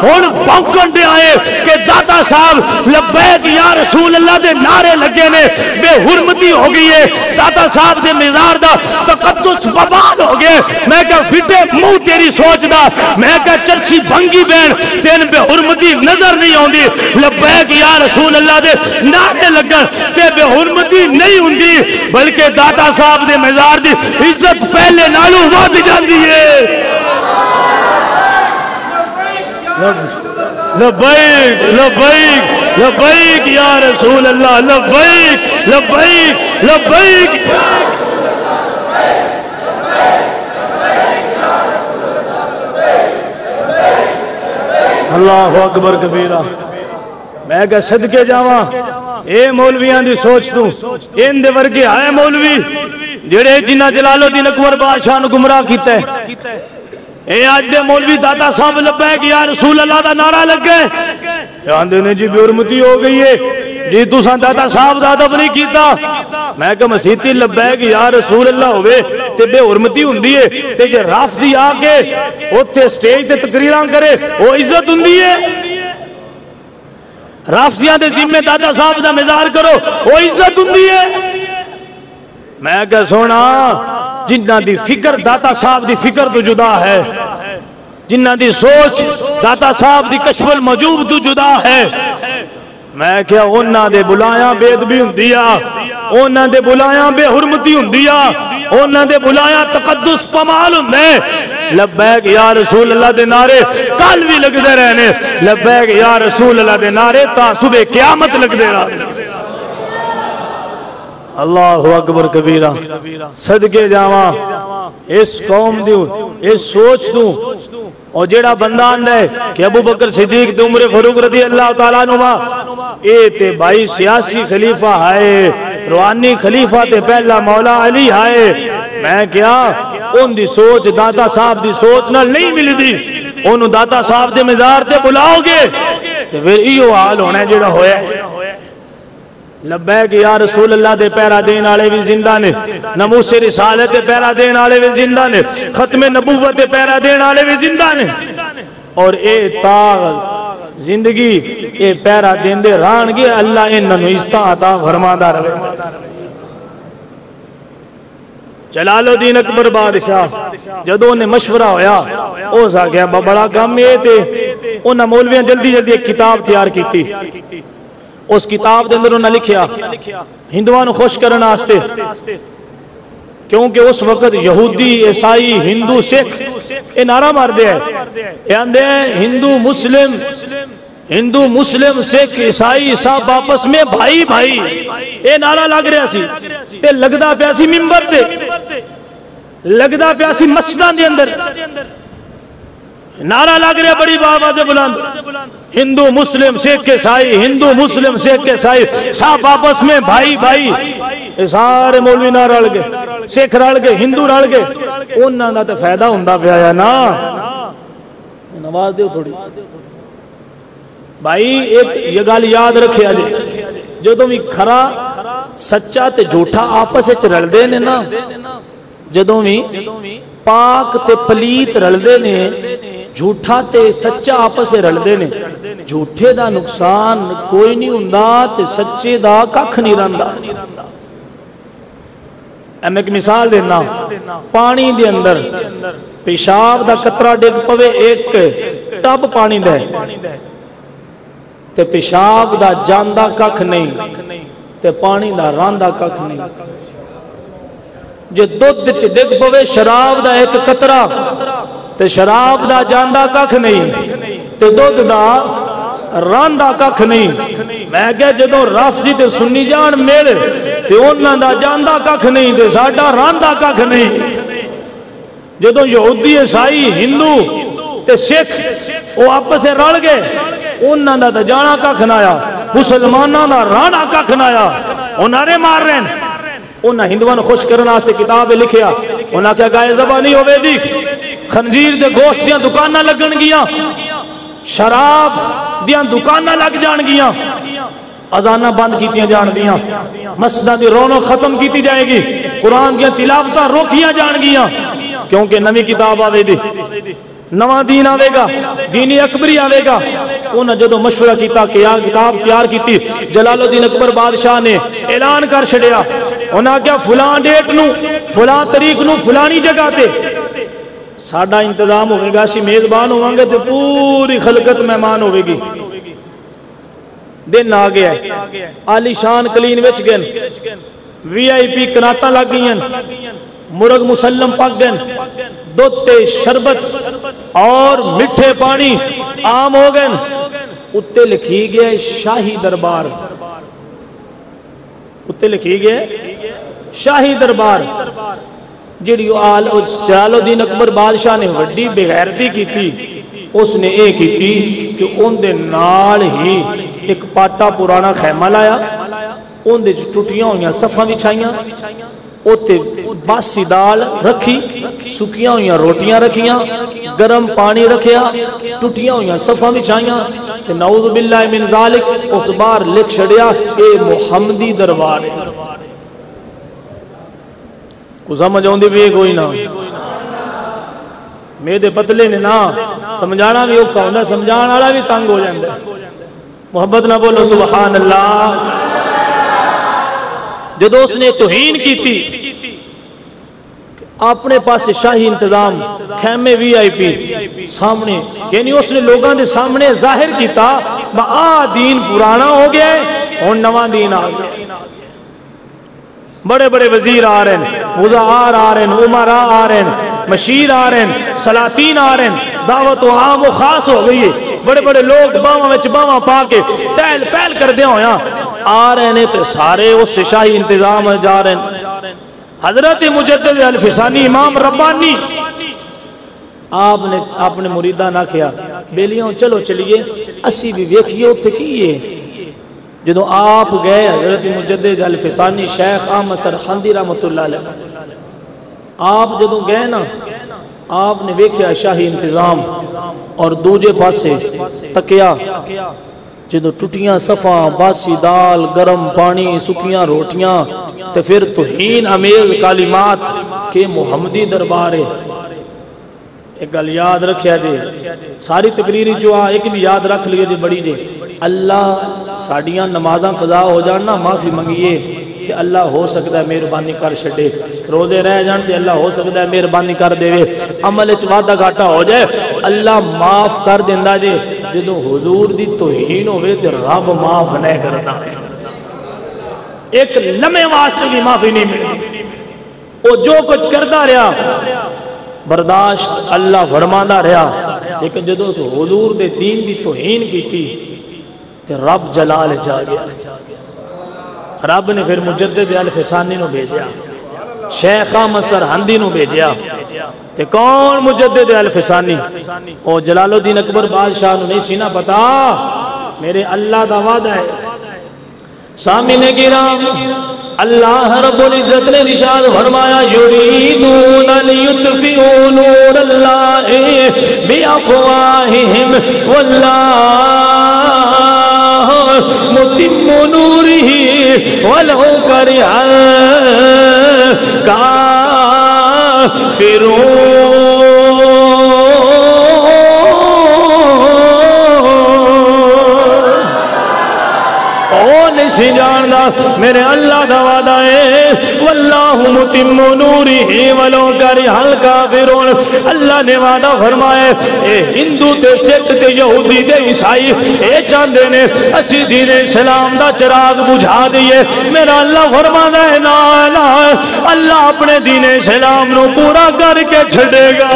S1: ہن بھونکن دے آئے کہ داتا صاحب لبیک یا رسول اللہ دے نعرے لگے نے، بے حرمتی ہو گئی ہے، داتا صاحب دے مزار دا تقدس بباد ہو گئے۔ میں کہا فٹے منہ تیری سوچ دا، میں کہا چرسی بھنگی بین تین بے حرمتی نظر نہیں ہوندی، لبیک یا رسول اللہ دے نعرے لگن تے بے حرمتی نہیں ہوندی، بلکہ داتا صاحب دے مزار دی عزت پہلے نالوں ود جاندی ہے۔ لبیک لبیک لبیک یا رسول اللہ، لبیک لبیک لبیک۔ اللہ اکبر کبیرہ۔ میں کہا صدقے جاواں اے مولویاں دی سوچ تو ان دے ورگے آئے مولوی جڑے جنہ جلال الدین اکبر بادشاہ نو گمراہ کیتا ہے، اے آج دے مولوی داتا صاحب لبیک یا رسول اللہ دا نعرہ لگ گئے، آندے نے جی بے حرمتی ہو گئی ہے جی، تساں داتا صاحب دا ادب نہیں کیتا۔ میں کہ مسیتی لبیک یا رسول اللہ ہوئے تے بے حرمتی ہوندی ہے، تے جے رافضی آ کے اوتھے سٹیج تے تقریراں کرے وہ عزت ہوندی ہے؟ رافضیاں دے ذمہ داتا صاحب دا مزار کرو وہ عزت ہوندی ہے؟ میں کہ سونا جنہ دی فکر داتا صاحب دی فکر تو جدا ہے، جنہ دی سوچ داتا صاحب دی کشف المجوب تو جدا ہے، میں کیا انہاں دے بلایاں بے ادبی ہوندیا، انہاں دے بلایاں بے حرمتی ہوندیا، انہاں دے بلایاں تقدس پمال ہوندے۔ لبیک یا رسول اللہ دے نعرے کل بھی لگ دے رہنے، لبیک یا رسول اللہ دے نعرے تا صبح قیامت لگ دے رہنے۔ اللہ اکبر کبیرہ۔ صدقے جاواں اس قوم دیو اس سوچ دوں، اور جیڑا بندہ آندہ ہے کہ ابو بکر صدیق تے عمر فاروق رضی اللہ تعالیٰ عنہ اے تے بھائی سیاسی خلیفہ ہائے، روحانی خلیفہ تے پہلا مولا علی ہائے، میں کیا ان دی سوچ داتا صاحب دی سوچ نہ نہیں ملی دی، انہوں داتا صاحب دے مزار تے بلاؤ گے تے پھر ایو حال ہونا ہے جیڑا ہویا ہے۔ لبیک یا رسول اللہ دے پیرا دین آلے بھی زندہ نے، ناموس رسالت دے پیرا دین آلے بھی زندہ نے، ختم نبوت دے پیرا دین آلے بھی زندہ نے، اور اے تاغ زندگی اے پیرا دین دے ران گے اللہ انہوں عزت عطا فرماندہ رہے۔ جلال الدین اکبر بادشاہ جدو انہیں مشورہ ہویا او سا گیا بڑا کام یہ تھے انہاں مولویاں جلدی جلدی ایک کتاب تیار کیتی اس کتاب دے اندر انہاں لکھیا ہندوان خوش کرنا آستے کیونکہ اس وقت یہودی عیسائی ہندو سکھ یہ نعرہ مار دے ہیں ہندو مسلم سکھ عیسائی سب آپس میں بھائی بھائی یہ نعرہ لگ رہا سی تے لگدا پیا سی منبر تے لگدا پیا سی مسجداں دے اندر نعرہ لگ رہا بڑی آواز بلند ہندو مسلم سکھ عیسائی ہندو مسلم سکھ عیسائی سب آپس میں بھائی بھائی یہ سارے مولوی نہ رل گئے سکھ رل گئے ہندو رل گئے انہاں دا تے فائدہ ہوندا پیا ہے نا نواز دیو تھوڑی بھائی ایک یہ گل یاد رکھے جی جدوں بھی کھرا سچا تے جھوٹا آپس وچ رلدے نے نا جدوں بھی پاک تے پلیت رلدے نے جھوٹا تے سچا آپس سے رلدے نے جھوٹے دا نقصان کوئی نہیں ہوندا تے سچے دا ککھ نہیں رہندا میں ایک مثال دینا پانی دے اندر پیشاب دا قطرہ ڈگ پوے ایک ٹب پانی دے تے پیشاب دا جاندہ ککھ نہیں تے پانی دا راندہ ککھ نہیں جو دودھ چ ڈگ پوے شراب دا ایک قطرہ تے شراب دا جاندہ ککھ نہیں تے دودھ دا راندہ ککھ نہیں میں کہا جدو رافضی تے سنی جان میل تے انہاں دا جاندہ ککھ نہیں تے ساڈا راندہ ککھ نہیں جدو یہودی عیسائی ہندو تے سکھ وہ آپس سے رل گئے انہاں دا جانا ککھ نہ آیا مسلماناں دا رانا ککھ نہ آیا انہاں نے مار رہے ہیں انہاں ہندوان خوش کرنا آستے کتاب لکھیا انہاں کیا گائے زبانی ہوئے دی خنزیر دے گوشت دیاں دکانہ لگن گیاں شراب دیاں دکانہ لگ جان گیاں اذانہ بند کیتیاں جان دیاں مسجدہ دی رونق ختم کیتی جائے گی قرآن دیاں تلاوتاں روکیاں جان گیاں کیونکہ نوی کتاب آوے دی نواں دین آوے گا دینی اکبری آوے گا انہاں جدو مشورہ کیتا کہ یہ کتاب تیار کیتی جلال الدین اکبر بادشاہ نے اعلان کر چھڑیا انہاں کیا فلان ڈیٹ نو فلان تاریخ نو فلانی جگہ تے ساڈا انتظام ہوئے گا اسی میزبان ہوئیں گے تو پوری خلقت مہمان ہوئے گی دن آ گیا ہے عالی شان کلین وچ گئن وی آئی پی کناتاں لگ گئن مرغ مسلم پک گئن دوتے شربت اور مٹھے پانی عام ہو گئن اتے لکھی گئے شاہی دربار اتے لکھی گئے شاہی دربار جیڑی جلال الدین اکبر بادشاہ نے وڈی بغیرتی کی تھی اس نے یہ کی تھی کہ ان دے نال ہی ایک پاٹا پرانا خیمہ لایا ان دے ٹوٹیاں ہوئیاں صفحہ بچھائیاں اوتے باسی دال رکھی سکیاں ہوئیاں روٹیاں رکھیاں گرم پانی رکھیا ٹوٹیاں ہوئیاں صفحہ بچھائیاں کہ نعوذ باللہ من ذالک اس بار لکھ چھڑیا اے محمدی دربار کو سمجھ آؤں دی بھی کوئی نہ میرے پتلے نے نا سمجھانا بھی اوکا ہوندہ سمجھانا والا بھی تنگ ہو جاندہ محبت نہ بولو سبحان اللہ جدو اس نے توہین کی تھی اپنے پاس شاہی انتظام خیمے وی آئی پی سامنے یعنی اس نے لوگاں دے سامنے ظاہر کیتا دین پرانا ہو گیا ہے اور نواں دین آ گیا بڑے بڑے وزیر آ رہے ہیں وزعار آ رہے ہیں عمراء آ رہے ہیں مشیر آ رہے ہیں سلاطین آ رہے ہیں دعوت و عام و خاص ہو گئی ہے بڑے بڑے لوگ باواں وچ باواں پا کے تہل پہل کر دیا ہویا آ رہے ہیں تو سارے اس شاہی انتظام جا رہے ہیں حضرت مجدد الفسانی امام ربانی آپ نے اپنے مریدہ نہ کیا بیلیوں چلو چلیے اسی بھی ویکھیے ہوتے کیے جدو آپ گئے حضرت مجدد الفسانی شیخ احمد سرخندی رحمت اللہ علیہ آپ جدو گئے نا آپ نے ویکھیا شاہی انتظام اور دوجے پاسے تکیا جدو ٹوٹیاں صفحہ باسی دال گرم پانی سکیاں روٹیاں تے پھر توہین امیز کلمات کے محمدی دربارے ایک گل یاد رکھیا جے ساری تقریری جو ایک بھی یاد رکھ لیے جے بڑی جے اللہ ساڑیاں نمازاں قضا ہو جاننا معافی منگیے کہ اللہ ہو سکتا ہے مہربانی کر چھڑے روزے رہ جان تے اللہ ہو سکتا ہے مہربانی کر دے عمل وچ وعدہ گھاٹا ہو جائے اللہ معاف کر دیندا جے جدوں حضور دی توہین ہوے تے رب معاف نہیں کردا ایک لمحے واسطے بھی معافی نہیں ملتی وہ جو کچھ کرتا رہا برداشت اللہ فرماندا رہا لیکن جدوں حضور دے دین دی توہین کیتی تے رب جلال چاہ گیا رب نے پھر مجدد الفسانی نو بھیجیا شیخ احمد سرہندی نو بھیجیا تے کون مجدد الفسانی او جلال الدین اکبر بادشاہ نو نہیں سینا پتا میرے اللہ دا وعدہ ہے سامعین کرام اللہ رب العزت نے ارشاد فرمایا یریدون لیطفئوا نور اللہ بافواہہم واللہ متم نورہ ولو کرہ الکافرون نہیں جاندا میرے اللہ دا وعدہ ہے واللہ متم نورہ ولو کرہ الکافرون اللہ نے وعدہ فرمایا اے ہندو تے سکھ تے یہودی تے عیسائی اے چاندے نے اسی دین اسلام دا چراغ بجھا دیئے میرا اللہ فرمانا ہے نا اللہ اپنے دین اسلام نو پورا کر کے چھڑے گا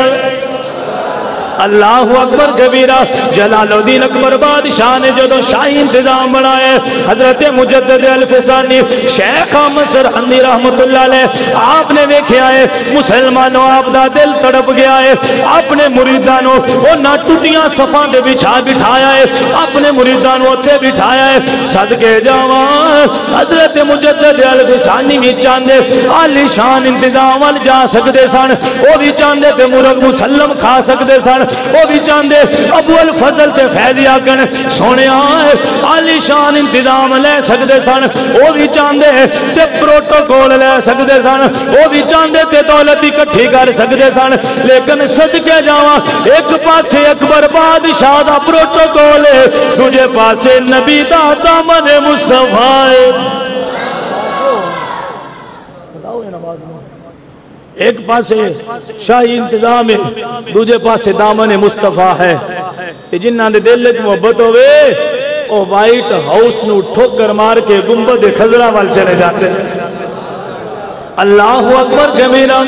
S1: اللہ اکبر کبیرہ جلال الدین اکبر بادشاہ نے جدو شاہی انتظام بنائے حضرت مجدد الفسانی شیخ احمد سرہندی رحمت اللہ علیہ آپ نے ویکھے آئے مسلمانوں آپ دا دل تڑپ گیا ہے اپنے مریدانوں وہ نہ ٹوٹیاں صفاں دے بٹھایا ہے اپنے مریدانوں اتھے بٹھایا ہے صدقے جاوان حضرت مجدد الفسانی بھی چاندے عالی شان انتظام وال جا سکتے سن وہ بھی چاندے پہ مرغ مسلم کھا سکتے سن وہ بھی چاندے ابو الفضل تے فیضی آگن سونے آئے عالی شان انتظام لے سکتے سن وہ بھی چاندے تے پروٹوکول لے سکتے سن وہ بھی چاندے تے دولت اکٹھی کر سکتے سن لیکن صدقے جاواں ایک پاسے اکبر بادشاہ دا پروٹوکول ہے دوجے پاسے نبی دا دامن مصطفیٰ ایک پاسے شاہی انتظام ہے دوجے پاسے دامن مصطفیٰ ہے تے جنہ دے دل وچ محبت ہوئے او وائٹ ہاؤس نو ٹھوکر مار کے گنبد خضرا وال چلے جاتے اللہ اکبر کبیرہ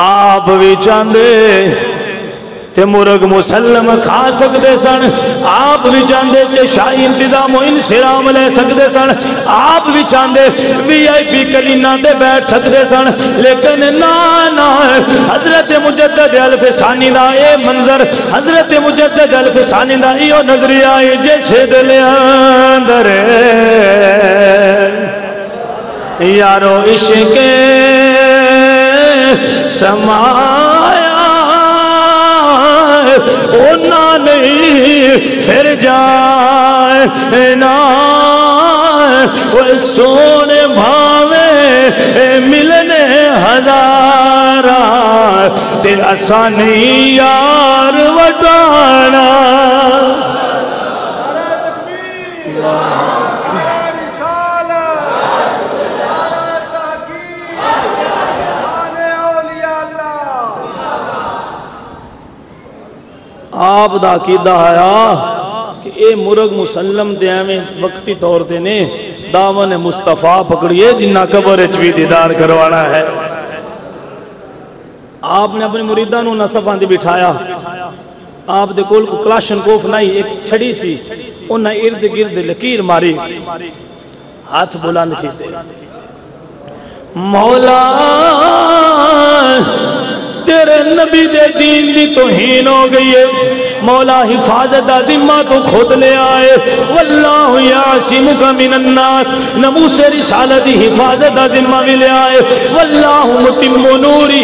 S1: آپ بھی چاندے تے مرغ مسلم کھا سکتے سن آپ بھی چاندے تے شاہی انتظام و انسلام لے سکتے سن آپ بھی چاندے وی آئی پی کلینہ دے بیٹھ سکتے سن لیکن نا حضرت مجدد الفسانی دا اے منظر حضرت مجدد الفسانی دا ایو نظری آئی جیسے دل اندر یارو عشق سمایا اونا نہیں پھر جائے نا وہ سونے بھاوے ملنے ہزارہ تے آسانی یار وٹانا آپ دا عقیدہ آیا کہ اے مرغ مسلم دے میں وقتی طور تے نے دامن مصطفیٰ پکڑیے جنہ قبر اچوی دیدار کروانا ہے آپ نے اپنے مریدانوں نصفان دی بٹھایا آپ دے کول کو کلاشن کوف نہیں ایک چھڑی سی انہا ارد گرد لکیر ماری ہاتھ بلند کیتے مولا تیرے نبی دے دین دی توہین ہو گئی ہے مولا حفاظت ذمہ تو خود لے آئے واللہ یعصمک من الناس نمو سے رسالت حفاظت ذمہ بھی لے آئے واللہ متم نورہ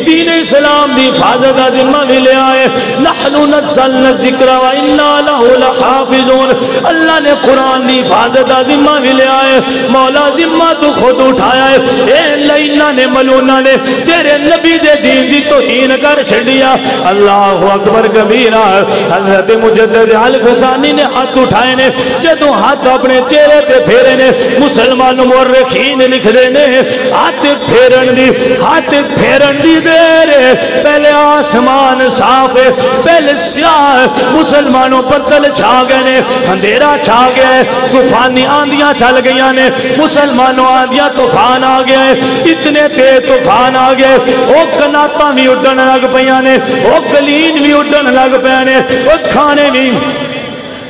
S1: دین اسلام دی حفاظت ذمہ بھی لے آئے نحن نزلنا الذکر وإنا له لحافظون اللہ نے قرآن دی حفاظت ذمہ بھی لے آئے مولا ذمہ تو خود اٹھایا ہے اے لینہ نے ملونہ نے تیرے نبی دے دین دی توہین کر چھڑیا اللہ اکبر کبیرہ حضرت مجدد الفسانی نے ہاتھ اٹھائے نے، جدوں ہاتھ اپنے چہرے تے پھیرے نے، مسلمان مورخین لکھ رہے نے ہاتھ پھیرن دی دیر پہلے آسمان صاف ہے، پہلے سیاہ مسلمانوں پر تل چھا گئے نے، اندھیرا چھا گیا ہے، طوفانی آندیاں چل گئی نے، مسلمانوں آندیاں طوفان آ گیا ہے، اتنے تیز طوفان آ گئے، وہ کناتاں بھی اڈن لگ پیاں نے، وہ گلین بھی اڈن لگ پیاں نے، وہ کھانے بھی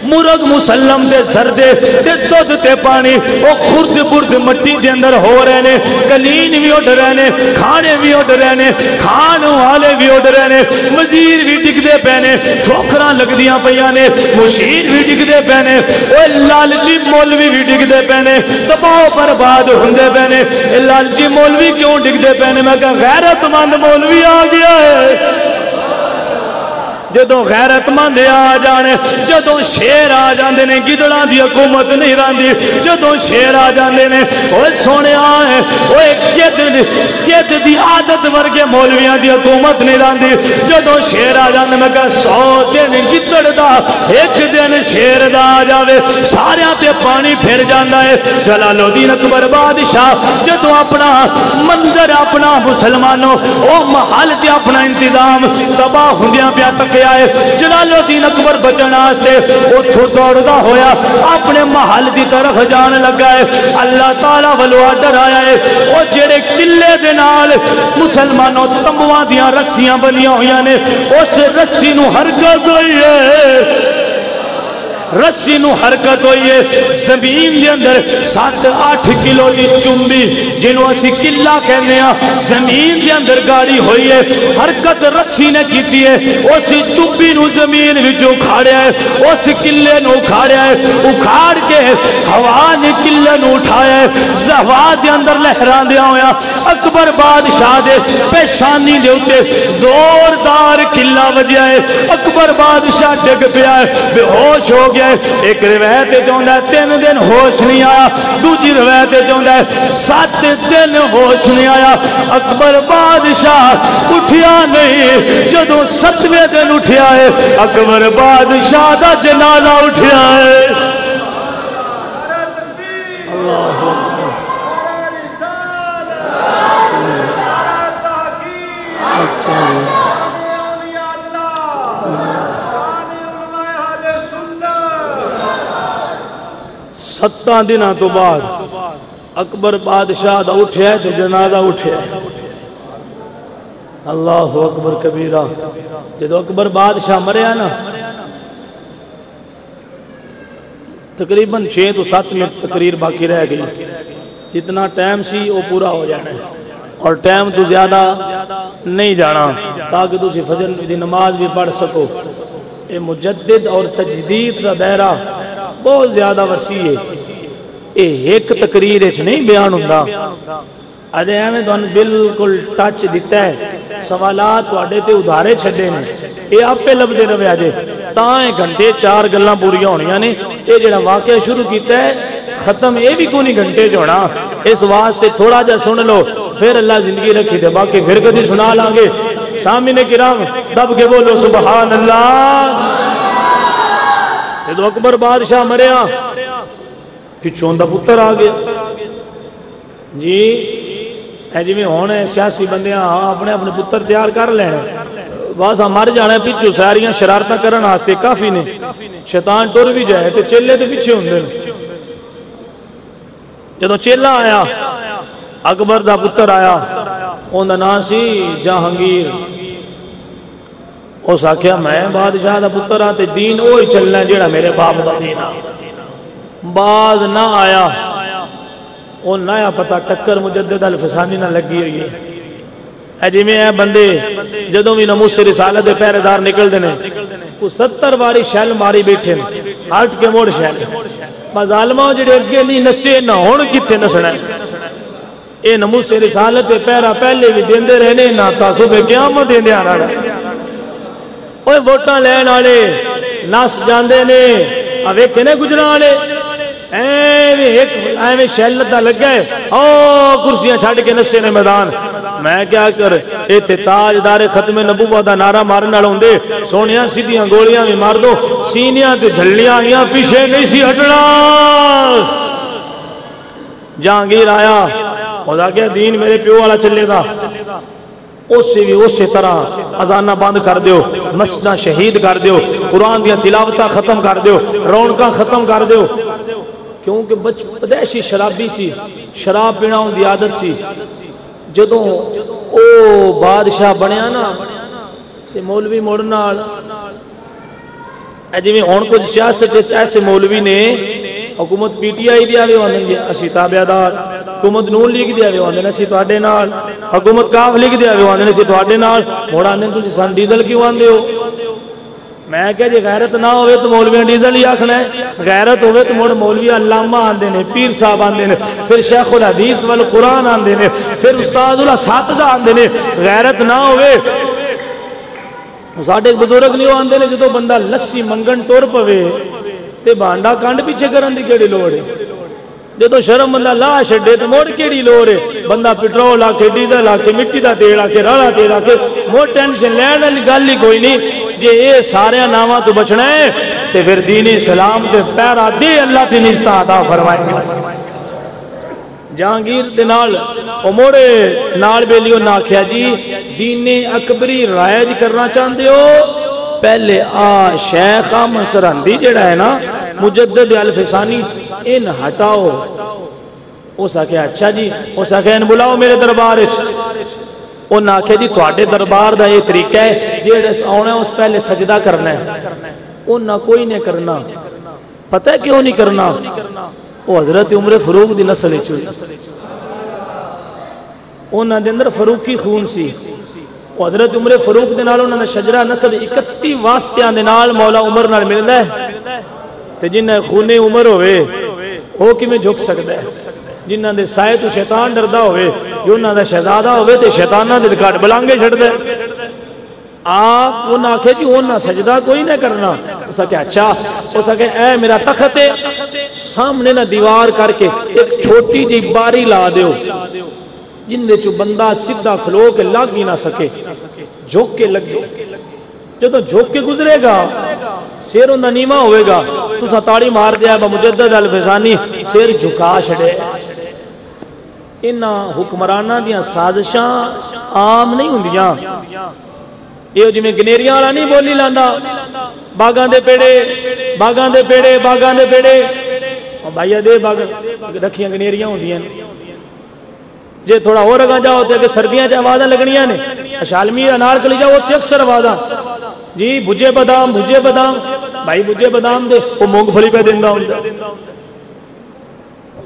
S1: مرغ مسلم دے زردے تے دودھ تے پانی وہ خرد برد مٹی دے اندر ہو رہے نے، کلین بھی اڑ رہے نے، کھانے بھی اڑ رہے نے، کھان والے بھی اڑ رہے نے، وزیر بھی ڈگ دے پینے، ٹھوکراں لگ دیاں پیاں نے، مشیر بھی ڈگ دے پینے، وہ لالچی مولوی بھی ڈگ دے پینے، تباہ برباد ہوندے پینے۔ لالچی مولوی کیوں ڈگ دے پینے؟ میں کہا غیرت مند مولوی آ گیا ہے۔ جدوں غیرت مند آ جانے، جدوں شیر آ جاندے نے، گدڑاں دی حکومت نہیں راندی، جدوں شیر آ جاندے نے، اوے سونے آئے اوے گد دی عادت ورگے مولویاں دی حکومت نہیں راندی، جدوں شیر آ جاندے میں کہا 100 دن گدڑ دا ایک دن شیر دا آ جاوے، سارے تے پانی پھر جاندا ہے۔ جلال الدین اکبر بادشاہ جدوں اپنا منظر اپنا مسلمانوں او محل تے اپنا انتظام تباہ ہوندیاں پیا تک آئے، جلال الدین اکبر بچن آستے اتھو دوڑدا ہویا اپنے محل دی طرف جان لگا ہے۔ اللہ تعالیٰ ولو آڈر آیا ہے، وہ جڑے قلعے دے نال مسلمانوں تمبواں دیاں رسیاں بنیاں ہویاں نے، اس رسی نو حرکت ہوئی ہے، رسی نو حرکت ہوئی ہے، زمین دے اندر 7-8 کلو دی چمبی جنہوں اسی قلعہ کہنے ہیں زمین دے اندر گاڑی ہوئی ہے، حرکت رسی نے کیتی ہے، اسی چمبی نو زمین وچوں اکھاڑیا ہے، اس قلعے نو اکھاڑیا ہے، اکھاڑ کے ہوا نے قلعے نو اٹھایا ہے، ہوا دے اندر لہران دیا ہویا اکبر بادشاہ دے پیشانی دے اتے زوردار قلعہ وجیا ہے، اکبر بادشاہ ڈگ پیا ہے، بے ہوش ہو گیا۔ ایک روایت چاہتا ہے 3 دن ہوش نہیں آیا، دوسری روایت چاہتا ہے 7 دن ہوش نہیں آیا۔ اکبر بادشاہ اٹھیا نہیں، جدوں 7ویں دن اٹھیا ہے اکبر بادشاہ دا جنازہ اٹھیا ہے۔ اللہ ستاں دنوں تو بعد اکبر بادشاہ دا اٹھیا ہے تو جنازہ اٹھیا ہے۔ اللہ اکبر کبیرہ۔ جدو اکبر بادشاہ مریا نا تقریباً 6 تو 7 منٹ تقریر باقی رہ گئی، جتنا ٹائم سی وہ پورا ہو جانا ہے اور ٹائم تو زیادہ نہیں جانا تاکہ تسی فجر دی نماز بھی پڑھ سکو۔ یہ مجدد اور تجدید کا دائرہ بہت زیادہ وسیع ہے، یہ ایک تقریر نہیں بیان ہوندہ۔ اجے ہمیں تو بالکل ٹچ دیتا ہے، سوالات واڑے تے ادھارے چھڑے نے، یہ آپ پہ لب دے روے آجے تائیں گھنٹے 4 گلاں پوری ہونیاں نے۔ یہ جڑا واقعہ شروع کیتا ہے ختم یہ بھی کونی گھنٹے جوڑا، اس واسطے تھوڑا جا سن لو پھر اللہ زندگی رکھی دے، باقی پھر کدی سنا لانگے۔ سامعین کرام دب کے بولو سبحان اللہ۔ جدو اکبر بادشاہ مریا پچھوں دا پتر آ گیا جی، اے جی میں ہونے سیاسی بندیاں اپنے اپنے پتر تیار کر لینے، واسا مر جانے پچھو ساریاں شرارتاں کرن آستے کافی نے، شیطان ٹر بھی جائے تو چیلے تو پیچھے ہوندے۔ جدو چیلہ آیا اکبر دا پتر آیا، اون دا نام سی جہانگیر، اس آکھیا میں بادشاہ دا پتر آتے دین اوہی چلنا ہے جیڑا میرے باپ دا دین آ۔ باز نہ آیا، وہ نیا پتہ ٹکر مجدد الفسانی نہ لگی ہوئی ہے۔ اے جی میں اے بندے جدوں بھی نموز سے رسالت پہرے دار نکل دینے کو 70 باری شیل ماری بیٹھے ہٹ کے موڑ شیل مظالمہ جڑے اگے نہیں نسے نہ ہون کتے نسنا ہے۔ اے نموز سے رسالت پہرا پہلے بھی دین دے رہنے نہ تاسو بے قیامت دین دے آنا رہا۔ اوہ ووٹاں لین آلے ناس جاندے نے اوے کنے گجران آلے ایویں شیلت نہ لگ گئے، کرسیاں چھاڑ کے نسے نے میدان میں کیا کر ایتھے تاجدار ختم نبوت دا نعرہ مارن والے ہوندے سونیاں سیدھیاں گولیاں بھی مار دو سینیاں تے جھلیاں آئیاں پیچھے نہیں سی ہٹنا جہانگیر آیا خدا کیا دین میرے پیو والا چلے گا اسی طرح اذانہ بند کر دیو مسجداں شہید کر دیو قرآن دیا تلاوتاں ختم کر دیو رونقاں ختم کر دیو کیونکہ بدیشی شرابی سی شراب پینا ان دی عادت سی جدوں او بادشاہ بنیا نا تے مولوی موڑنا جی میں ہون کچھ سیاست ایسے مولوی نے حکومت پی ٹی آئی دیا بھی واندن جی اسی تابعدار حکومت نون لیگ دیا بھی واندن اسی تواڈے نال حکومت کاف لیگ دیا بھی واندن اسی تواڈے نال موڑ آندن تسی سن ڈیزل کیوں آندے ہو میں کہا جی غیرت نہ ہوئے تو مولوی ڈیزل ہی آکھنا ہے غیرت ہوئے تو موڑ مولوی علامہ آندے نے پیر صاحب آندے نے پھر شیخ الحدیث والقرآن آندے نے پھر استاد الاساتذہ آندے نے غیرت نہ ہوئے ساڈے بزرگ نہیں آندے نے جدوں بندہ لسی منگن ٹر پوے تے بانڈا کانڈ پیچھے کرن دی کیڑی لوڑ ہے جدوں شرم بندہ لا چھڈے تے موڑ کیڑی لوڑ ہے بندہ پٹرول آ کے ڈیزل آ کے مٹی دا تیل آ کے رالا تیل آ کے موڑ ٹینشن لین والی گل ہی کوئی نہیں جے اے سارے ناماں تو بچنا ہے تے پھر دین اسلام تے پیرا دے اللہ تے نعمت عطا فرمائے گا جہانگیر دے نال او موڑے نال بیلیو نہ آکھیا جی دین اکبری رائج کرنا چاہندے ہو پہلے شیخ احمد سرہندی جڑا ہے نا مجدد الفسانی ان ہٹاؤ اس آکھیا اچھا جی اس آکھیا ان بلاؤ میرے دربار انہوں نے آکھیا جی تواڈے دربار دا یہ طریقہ ہے جیڑے آنا ہے اس پہلے سجدہ کرنا ہے انہوں نے کوئی نہیں کرنا پتہ ہے کیوں نہیں کرنا وہ حضرت عمر فاروق دی نسل چوئی انہوں نے اندر فاروقی خون سی وہ حضرت عمر فاروق دے نال انہوں نے شجرہ نسل 31 واسطیاں دے نال مولا عمر نال ملدا ہے تے جنہیں خون عمر ہوئے وہ کیویں جھک سکدا ہے جنہاں دے سائے تو شیطان ڈردا ہوئے جو انہاں دا شہزادہ ہوئے تے شیطاناں دے گھٹ بلانگے چھڑدا ہے آپ انہاں آکھے جی انہاں سجدہ کوئی نہ کرنا اس آکھے اچھا اس آکھے اے میرا تخت ہے سامنے نہ دیوار کر کے ایک چھوٹی جی باری لا دیو جن دے چو بندہ سدھا کھلو کے لگ ہی نہ سکے جھوک کے لگ گئے جدو جھوک کے گزرے گا سیر انہاں نیمہ ہوئے گا تو سا تاڑی مار دیا با مجدد الفسانی سیر جھکا چھڑے انہاں حکمرانہ دیاں سازشاں عام نہیں ہوندیاں یہ جو میں گنیریاں والا نہیں بولی لاندا باغاں دے پیڑے باغاں دے پیڑے باغاں دے پیڑے بھائیہ دے باغ رکھیاں گنیریاں ہوندیاں جے تھوڑا اور اگاں جاؤ تے کہ سردیاں چاہ آوازاں لگنیاں نے اشالمی انار کلی جاؤ تے اکثر آوازاں جی بھجے بادام بھائی بھجے بادام دے وہ مونگ پھلی پہ دیندہ ہوندا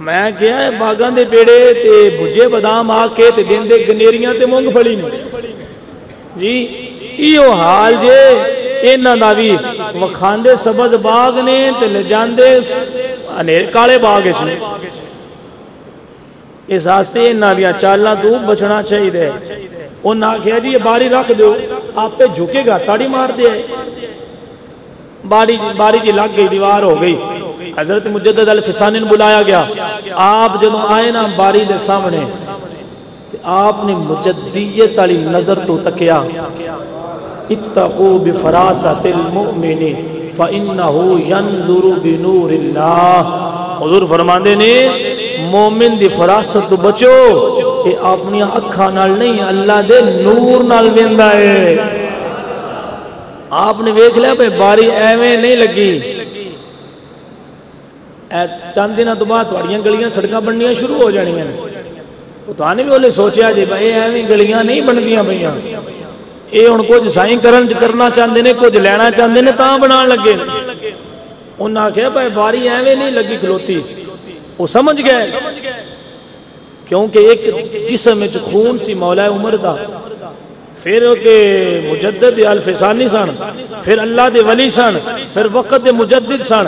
S1: میں کیا ہے باغاں دے پیڑے تے بھجے بادام آ کے تے دیندے گنیریاں تے مونگ پھلی نے جی ایو حال جے انہاں دا وی وکھاندے سبز باغ نے تے لجاندے انیر کالے باغ وچ نے اس واسطے انہاں دیاں چالاں تو بچنا چاہیے انہاں آکھیا جی یہ باری رکھ دو آپ پہ جھکے گا تاڑی مار دے باری جی لگ گئی دیوار ہو گئی حضرت مجدد الفسانی نے بلایا گیا آپ جدوں آئے نا باری دے سامنے آپ نے مجددیت علی نظر تو تکیا اتقو بفراست المؤمن فإنہو ینظر بنور اللہ حضور فرماندے نے مومن دی فراست تو بچو کہ اپنی اکھا نال نہیں اللہ دے نور نال ویندا ہے آپ نے ویکھ لیا بھئی باری ایویں نہیں لگی چند دنوں تو بعد تواڈیاں گلیاں سڑکاں بننیاں شروع ہو جانیاں تو آنے بھی بولے سوچیا جی بھئی ایویں گلیاں نہیں بندیاں پئیاں اے ہن کچھ سائیں کرنا چاہندے نے کچھ لینا چاہندے نے تاں بنان لگے انہاں آکھیا بھئی باری ایویں نہیں لگی کھلوتی وہ سمجھ گئے کیونکہ ایک جسم میں خون سی مولا عمر دا پھر کہ مجدد الفسانی سن پھر اللہ دے ولی سن پھر وقت دے مجدد سن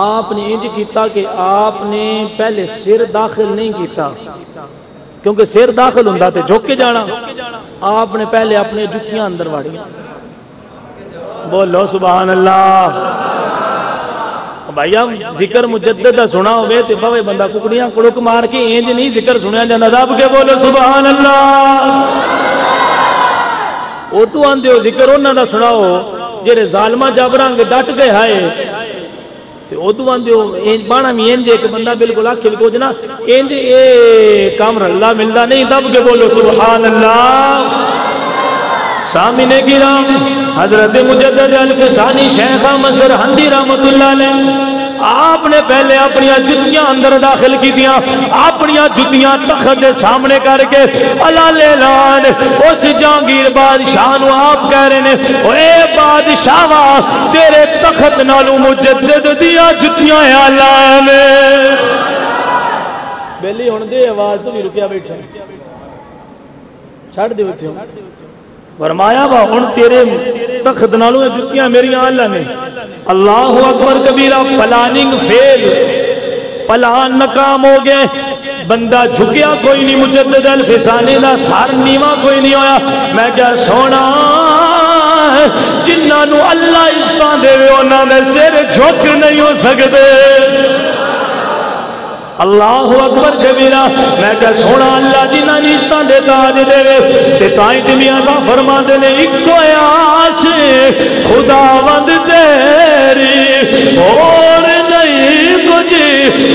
S1: آپ نے انج کیتا کہ آپ نے پہلے سر داخل نہیں کیتا کیونکہ سر داخل ہوندا تے جھک کے جانا آپ نے پہلے اپنے جتیاں اندر واڑیاں بولو سبحان اللہ بھائی ذکر مجدد دا سنا ہوئے تے بھاوے بندہ ککڑیاں کڑک مار کے اینج نہیں ذکر سنیا جاندہ رب کے بولو سبحان اللہ او تو آن دیو ذکر انہاں دا سنا ہو جیرے ظالمہ جابران کے ڈٹ گئے ہائے تے او تو آن دیو بانا میں اینجے کہ بندہ بالکل آکھے بھی کوجنا اینجے اے کامر اللہ ملدہ نہیں دب کے بولو سبحان اللہ سامنے کرام حضرت مجدد الفسانی شیخ احمد سرہندی رحمت اللہ علیہ آپ نے پہلے اپنی جتیاں اندر داخل کی دیا اپنی جتیاں تخت دے سامنے کر کے اللہ لیلان اس جہانگیر بادشاہ نو آپ کہہ رہے ہیں اے بادشاہ تیرے تخت نالو مجدد دیا جتیاں اللہ نے بیلی ہون دے آواز تو بھی رکیا بیٹھا چھڑ دے ہوتے ہوں فرمایا با ان تیرے تخت نالوں جتیاں میری اللہ نے اللہ اکبر کبیرہ پلاننگ فیل پلان ناکام ہو گئے بندہ جھکیا کوئی نہیں مجدد الفسانی دا سار نیمہ کوئی نہیں ہویا میں کیا سونا جنہاں نو اللہ استان دے وے انہاں نے سر جھک نہیں ہو سکتے اللہ اکبر کبیرہ میں کہ سونا اللہ جنہاں نیستان دے تاج دے وے تے تائیں دنیا سا فرما دے نے ایک آس خدا وند تیری اور نہیں کچھ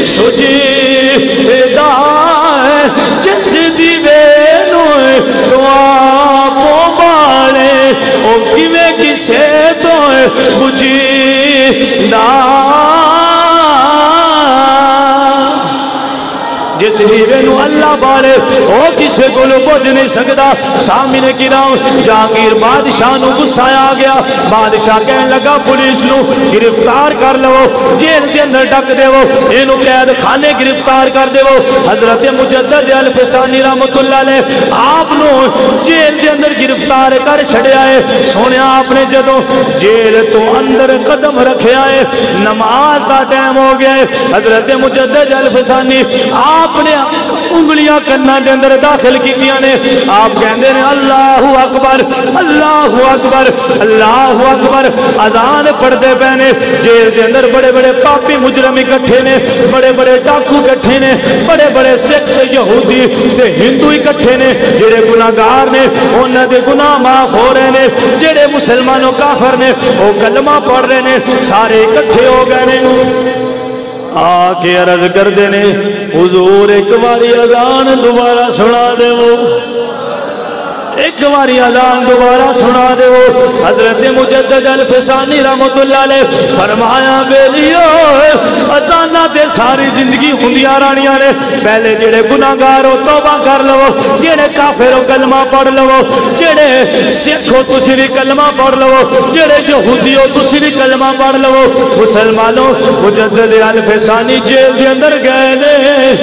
S1: سجی دائے جس دیوے نوے تو آپوں بالے او کیویں کسے تو بجی دائے جس دیوے نو اللہ بارے او کسے کو لو بوجھ نہیں سکتا سامنے کرام جہانگیر بادشاہ نو غصہ آ گیا بادشاہ کہنے لگا پولیس نو گرفتار کر لو جیل دے اندر ڈک دے وہ اینو قید خانے گرفتار کر دے وہ حضرت مجدد الفسانی رحمت اللہ علیہ آپ نو جیل دے اندر گرفتار کر چھڑے آئے سونے آپ نے جدو جیل تو اندر قدم رکھے آئے نماز کا ٹائم ہو گیا حضرت مجدد الفسانی آپ نے انگلیاں کرنا دے اندر داخل کی دیا نے آپ کہندے نے اللہ اکبر اللہ اکبر اللہ اکبر اذان پڑھتے پہنے جیل دے اندر بڑے بڑے پاپی مجرم اکٹھے نے بڑے بڑے ڈاکو اکٹھے نے بڑے بڑے سکھ یہودی تے ہندو اکٹھے نے جڑے گناہگار نے انہاں دے گناہ معاف ہو رہے نے جڑے مسلمانوں کافر نے وہ کلمہ پڑھ رہے نے سارے اکٹھے ہو گئے نے آکے عرض کر دینے حضور ایک باری اذان دوبارہ سنا دے وہ ایک باری اذان دوبارہ سنا دے وہ حضرت مجدد الفسانی رحمت اللہ علیہ فرمایا بیلیو اذانہ دے ساری زندگی ہندیاں رانیاں نے پہلے جڑے گناہگار ہو توبہ کر لو جڑے کافر ہو کلمہ پڑھ لو جڑے سکھ ہو تسی بھی کلمہ پڑھ لو جڑے یہودی ہو تسی بھی کلمہ پڑھ لو مسلمانوں مجدد الفسانی جیل دے اندر گئے نے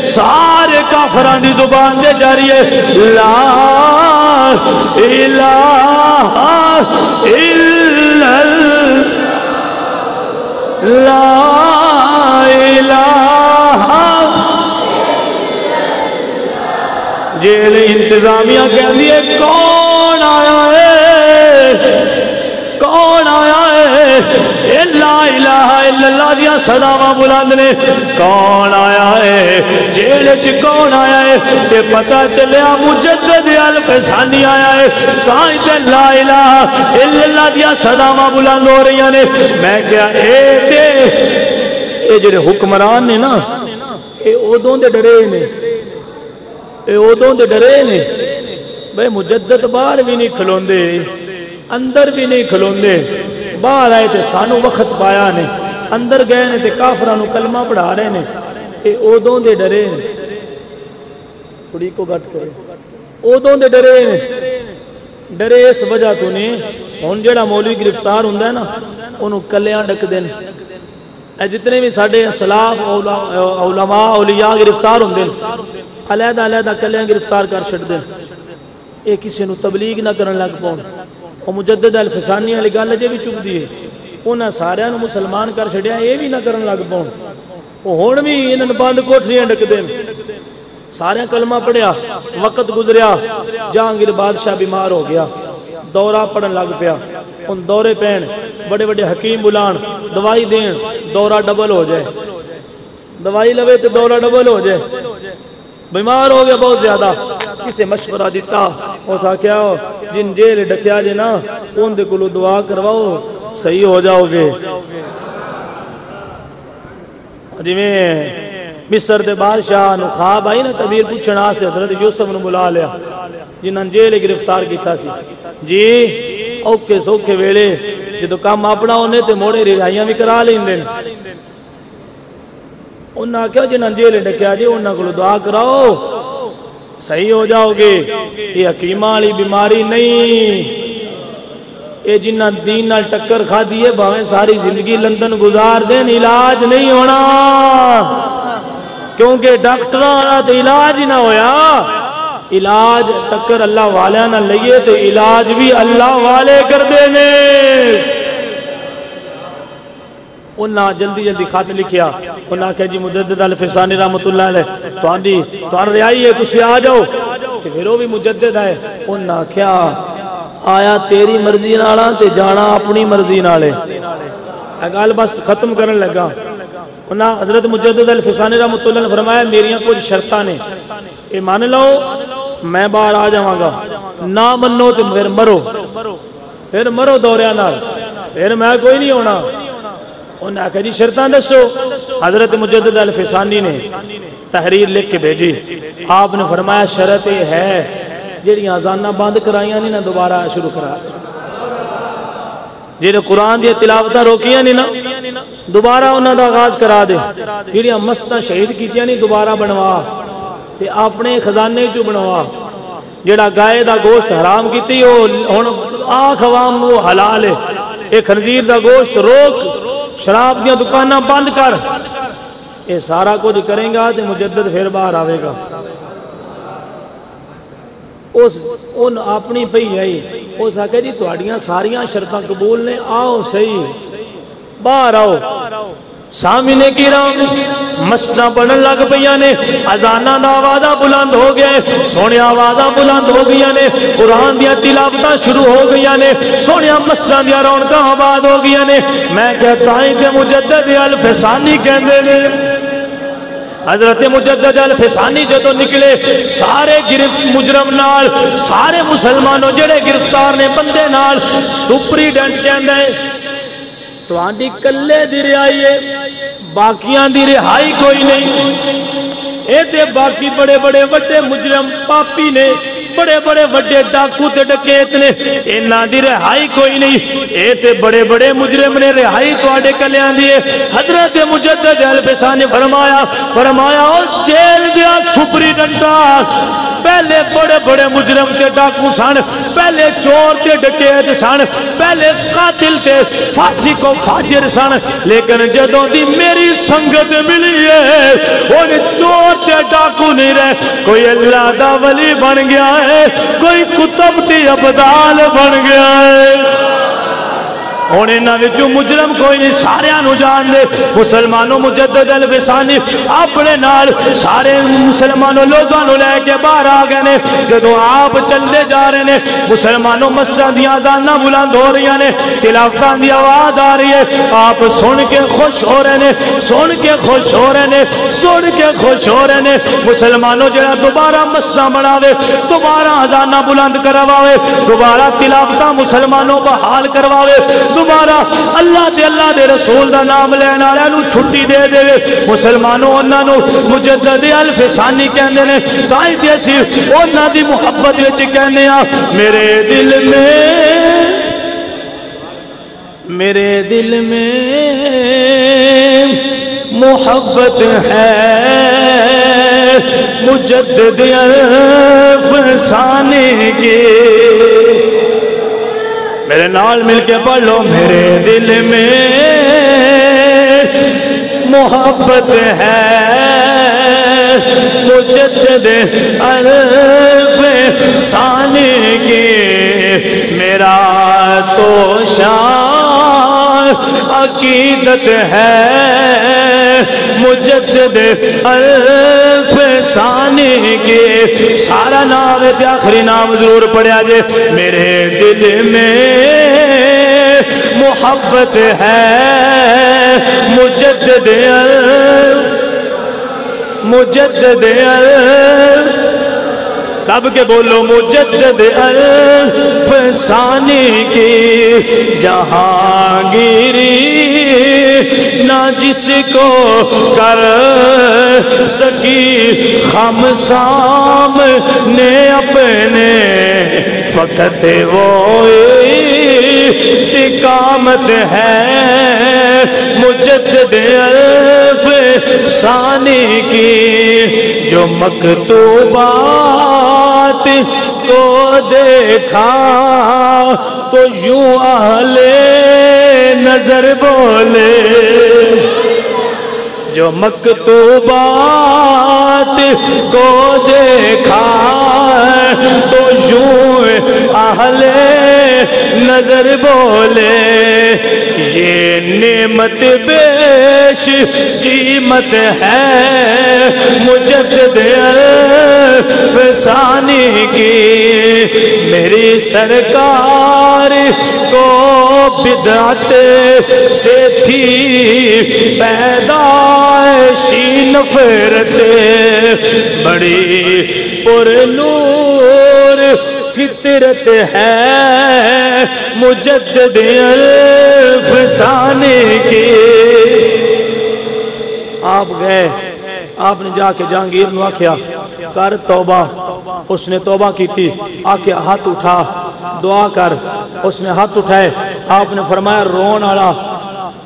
S1: سارے کافران دی زبان دے جاری ہے لا الہ الا لا الہ جیل انتظامیہ کہہ دیئے کون آیا ہے کون آیا ہے لا الہ الا اللہ دیا صداواں بلند نے کون آیا ہے جیل چ کون آیا ہے تے پتہ چلیا مجدد الفسانی آیا ہے تائیں تے لا الہ الا اللہ دیا صداواں بلند ہو رہی نے میں کیا اے جڑے حکمران نے نا اے اودوں دے ڈرے نے اے اودوں دے ڈرے نے بھئی مجدد باہر بھی نہیں کھلوندے اندر بھی نہیں کھلوندے باہر آئے تھے سانو وقت پایا نے اندر گئے نے تے کافرانو کلمہ پڑھا رہے نے اے اودوں دے ڈرے نے تھوڑی کو گھٹ کرے اودوں دے ڈرے نے ڈرے اس وجہ تو نے ہن جڑا مولوی گرفتار ہوندا ہے نا اونوں کلیاں ڈک دین اے جتنے بھی ساڈے اسلاف علماء اولیاء گرفتار ہوندے علیحدہ علیحدہ کلیاں گرفتار کر چھڈ دین اے کسی نو تبلیغ نہ کرن لگ پون او مجدد الفسانی والی گل جے بھی چپ دی ہے انہاں سارے نو مسلمان کر چھڈیا اے بھی نہ کرن لگ پون او ہن بھی انہاں بند کوٹھیاں ڈک دین سارے کلمہ پڑھیا وقت گزریا جہانگیر بادشاہ بیمار ہو گیا دورہ پڑھن لگ پیا ان دورے پین بڑے بڑے حکیم بلان دوائی دین دورہ ڈبل ہو جائے، دوائی لوے تو دورہ ڈبل ہو جائے، بیمار ہو گیا بہت زیادہ، کسے مشورہ دیتا اس آکھیا جن جیل ڈکیا جے نا ان دے کولو دعا کرواؤ صحیح ہو جاؤ گے۔ جی میں مصر دے بادشاہ نو خواب آئی نا تعبیر پوچھنا سے حضرت یوسف نو بلا لیا جنہاں جیل گرفتار کیتا سی، جی اوکے سوکھے ویلے جدو کام اپنا ہونے تے موڑے رہائیاں بھی کرا لیں دیں، انہاں کیا جنہاں جیل ڈکیا جی انہاں کو دعا کراؤ صحیح ہو جاؤ گے۔ یہ حکیمہ والی بیماری نہیں، یہ جنہ دین نال ٹکر کھا دیئے بھاویں ساری زندگی لندن گزار دیں علاج نہیں ہونا، کیونکہ ڈاکٹراں تو علاج ہی نہ ہویا، علاج ٹکر اللہ والے نہ لئیے تو علاج بھی اللہ والے کر دینے۔ انہاں جلدی جلدی خط لکھیا، انہاں کہا جی مجدد الفسانی رحمت اللہ علیہ تو رہائی ہے تسی آ جاؤ، تو پھر وہ بھی مجدد ہے، انہاں کہا آیا تیری مرضی نالا تے جانا اپنی مرضی نالے، اگال بس ختم کرنے لگا۔ انہاں حضرت مجدد الفسانی رحمت اللہ نے فرمایا میریاں کچھ شرطاں نے، اے مان لو میں باہر آ جاؤں گا، نہ منو تو پھر مرو دوریاں نال، پھر میں کوئی نہیں ہونا۔ انہاں کہا جی شرطاں دسو، حضرت مجدد الفسانی نے تحریر لکھ کے بھیجی، آپ نے فرمایا شرط یہ ہے جیڑی آزانہ بند کرائیاں نہیں نا دوبارہ شروع کرا، جیڑے قرآن دی تلاوتہ روکیاں نہیں نا دوبارہ انہاں دا آغاز کرا دے، جیڑی مستہ شہید کیتیاں نہیں دوبارہ بنوا تے اپنے خزانے جو بنوا، جیڑا گائے دا گوشت حرام کیتی آنکھ عوام وہ حلال ہے، ایک خنزیر دا گوشت روک، شراب دیا دکانہ بند کر، یہ سارا کچھ کریں گا تے مجدد پھر باہر آوے گا۔ ان اپنی پہی ہے اس آکے جی توڑیاں ساریاں شرطاں قبول نے، آؤ صحیح باہر آؤ۔ سامنے کی رام مسجداں بنن لگ پئیاں نے، اذانہ دا آوازہ بلند ہو گئے، سونے آوازہ بلند ہو گیا نے، قرآن دیا تلاوتاں شروع ہو گیا نے، سونے مسجداں دیا رونقاں آباد ہو گیا نے۔ میں کہتا ہوں کہ مجدد الفسانی کہندے نے، حضرت مجدد الفسانی جدو نکلے سارے مجرم نال، سارے مسلمانوں جڑے گرفتار نے بندے نال، سپریڈنٹ کہندے تو آندھی کلے دی رہائی ہے، باقیاں دی رہائی کوئی نہیں، اے تے باقی بڑے بڑے وڈے مجرم پاپی نے، بڑے بڑے وڈے ڈاکو تے ڈکیت نے، انہاں دی رہائی کوئی نہیں، اے تے بڑے بڑے مجرم نے رہائی تو آڈے کلیاں دیئے۔ حضرت مجدد الفسانی فرمایا اور جیل دیا سپری ڈنٹا، پہلے بڑے بڑے مجرم تے ڈاکو سن، پہلے چور تے ڈکیت سن، پہلے قاتل تے فاسق و فاجر سن، لیکن جدوں دی میری سنگت ملی ہے وہ چور تے ڈاکو نہیں رہے، کوئی اللہ دا ولی بن گیا ہے، کوئی کتب تی ابدال بن گیا ہے۔ ہونے نہ جو مجرم کوئی نہیں، سارے آنو جان دے مسلمانوں مجدد الفسانی اپنے نال سارے مسلمانوں لوگانوں لے کے باہر آگئے نے۔ جدو آپ چلے جا رہے نے مسلمانوں مسجد دیا آزانہ بلند ہو رہی نے، تلاوتاں دی آواز آ رہی ہے، آپ سن کے خوش ہو رہے نے، سن کے خوش ہو رہے نے، سن کے خوش ہو رہے نے۔ مسلمانوں جڑا دوبارہ مسجد بناوے، دوبارہ آزانہ بلند کرواوے، دوبارہ تلاوتاں مسلمانوں بحال کرواوے، دوبارہ اللہ دے رسول دا نام لینا رہنو چھٹی دے دے، مسلمانوں انہاں نو مجدد الفسانی کہندے نے۔ تائیں تے اسی انہاں دی محبت وچ کہنے ہاں، میرے دل میں محبت ہے مجدد الفسانی کی، میرے نال مل کے پڑھ لو، میرے دل میں محبت ہے مجدد الفسانی کی، میرا تو شان عقیدت ہے مجدد الفسانی کی۔ سارا نام ہے آخری نام ضرور پڑھیا جے، میرے دل میں محبت ہے مجدد مجدد مجدد تب کے بولو مجدد افسانے کی جہانگیری نہ جس کو کر سکی خم سامنے اپنے فقط وہ استقامت ہے مجدد افسانے کی جو مکتوبات کو دیکھا تو یوں اہل نظر بولے جو مکتوبات کو دیکھا تو یوں اہل نظر بولے یہ نعمت بیش قیمت ہے مجدد افسانے کی میری سرکار کو بدعت سے تھی پیدائشی نفرت بڑی پر نور فطرت ہے مجدد افسانے کی آپ گئے آپ نے جا کے جہانگیر نو آکھیا کر توبہ اس نے توبہ کی تھی آکھیا ہاتھ اٹھا دعا کر اس نے ہاتھ اٹھائے آپ نے فرمایا رون آڑا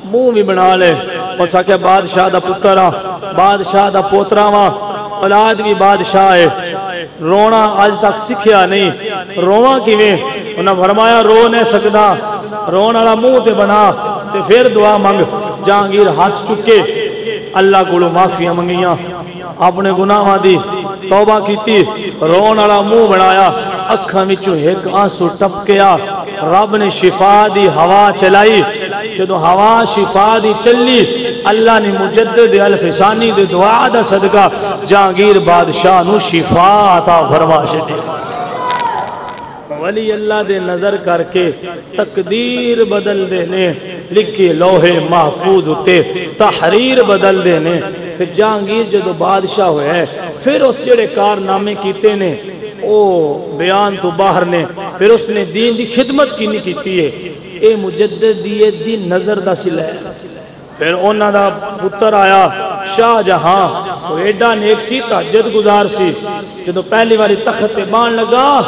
S1: منہ بھی بنا لے اس آکھیا بادشاہ دا پترہ بادشاہ دا پوترہ وہاں اولاد بھی بادشاہ ہے رونا آج تک سکھیا نہیں رواں کیویں انہاں فرمایا رو نہیں سکدا رون والا منہ تے بنا تے پھر دعا منگ جہانگیر ہاتھ چکے اللہ کو معافیاں منگیاں اپنے گناہاں دی توبہ کیتی رون والا منہ بنایا اکھاں وچوں ایک آنسو ٹپکیا رب نے شفا دی ہوا چلائی جدوں ہوا شفا دی چلی اللہ نے مجدد الفسانی دے دعا دا صدقہ جہانگیر بادشاہ نو شفا عطا فرما چھڈی ولی اللہ دے نظر کر کے تقدیر بدل دینے لکھے لوہے محفوظ ہوتے تحریر بدل دینے پھر جہانگیر جدو بادشاہ ہوئے ہیں پھر اس جڑے کارنامے کیتے نے او بیان تو باہر نے پھر اس نے دین دی خدمت کی نہیں کیتی ہے اے مجدد دی نظر دا سلہ ہے پھر انہاں دا پتر آیا شاہ جہاں وہ ایڈا نیک سی تہجد گزار سی جدو پہلی باری تخت پہ بان لگا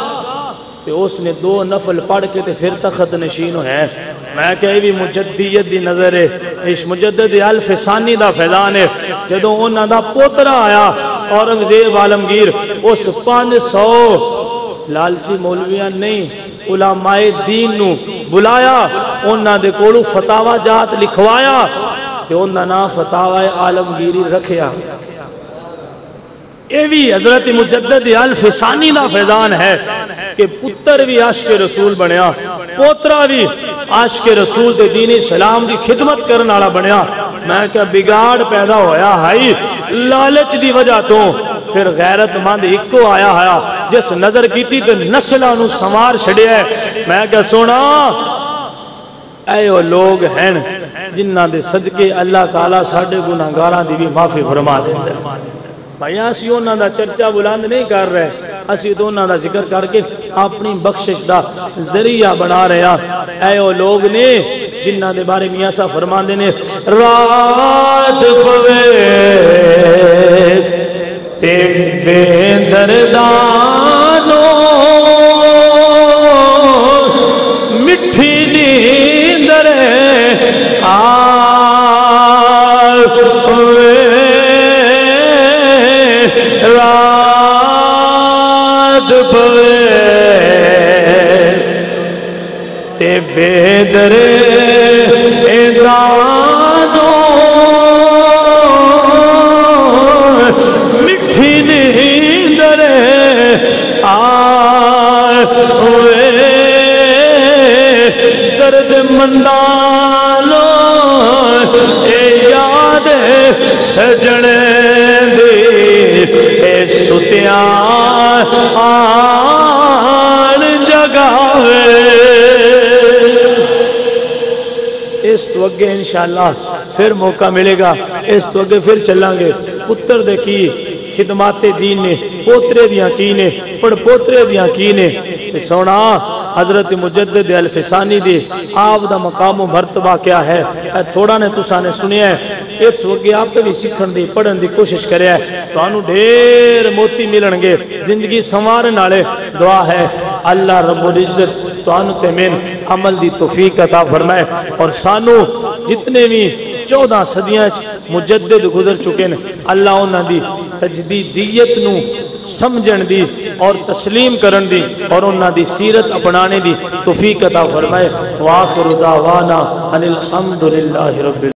S1: تو اس نے 2 نفل پڑھ کے پھر تخت نشین ہے میں کہے بھی مجددیت دی نظر ہے اس مجدد الفسانی دا فیضان ہے جدو انہاں دا پوترا آیا اورنگزیب عالمگیر اس 500 لالچی مولویاں نہیں علماء دین نو بلایا انہاں دے کولو فتاوہ جات لکھوایا کہ انہاں نا فتاوہ عالمگیری رکھیا یہ بھی حضرت مجدد الفسانی دا فیضان ہے کہ پتر بھی عاشق رسول بنیا پوترا بھی عاشق رسول دے دین اسلام دی خدمت کرنے والا بنیا میں کہا بگاڑ پیدا ہویا ہے لالچ دی وجہ تو پھر غیرت مند ایکو آیا ہے جس نظر کیتی تے نسلہ نو سنوار چھڑیا ہے میں کہا سونا اے وہ لوگ ہیں جنہ دے صدقے اللہ تعالیٰ ساڑھے گناہگاراں دی بھی معافی فرما دیندے بھائی اسی انہاں دا چرچا بلند نہیں کر رہے اسی تو انہاں دا ذکر کر کے اپنی بخشش دا ذریعہ بنا رہے ہیں اے وہ لوگ نے جنہ دے بارے میاں صاحب فرماندے نے رات پوے تے بے دردانوں مٹھی نیندر رات پوے تے بے دردانوں مٹھی نیندر ہوئے درد مندانو اے یاد سجنے دی اے ستیاں آن جگاوے اس تو تو اگے انشاءاللہ پھر موقع ملے گا، اس تو اگے پھر چلیں گے۔ پتر دے کی خدمات دین نے، پوترے دیاں کی نے، پڑ پوترے دیاں کی نے، سونا حضرت مجدد الفسانی دی آپ دا مقام و مرتبہ کیا ہے، تھوڑا نے تساں نے سنیا ہے، ایک تو اگے آپ بھی سکھن دی پڑھن دی کوشش کرے ہے، تو انہوں ڈھیر موتی ملن گے، زندگی سنوارن والے دعا ہے اللہ رب العزت تو انہوں تمین عمل دی توفیق عطا فرمائے، اور سانو جتنے بھی 14 صدیاں مجدد گزر چکے ہیں، اللہ انہاں دی تجدیدیت نو سمجھن دی اور تسلیم کرن دی اور انہاں دی سیرت اپنانے دی توفیق عطا فرمائے۔ وآخر دعوانا ان الحمدللہ رب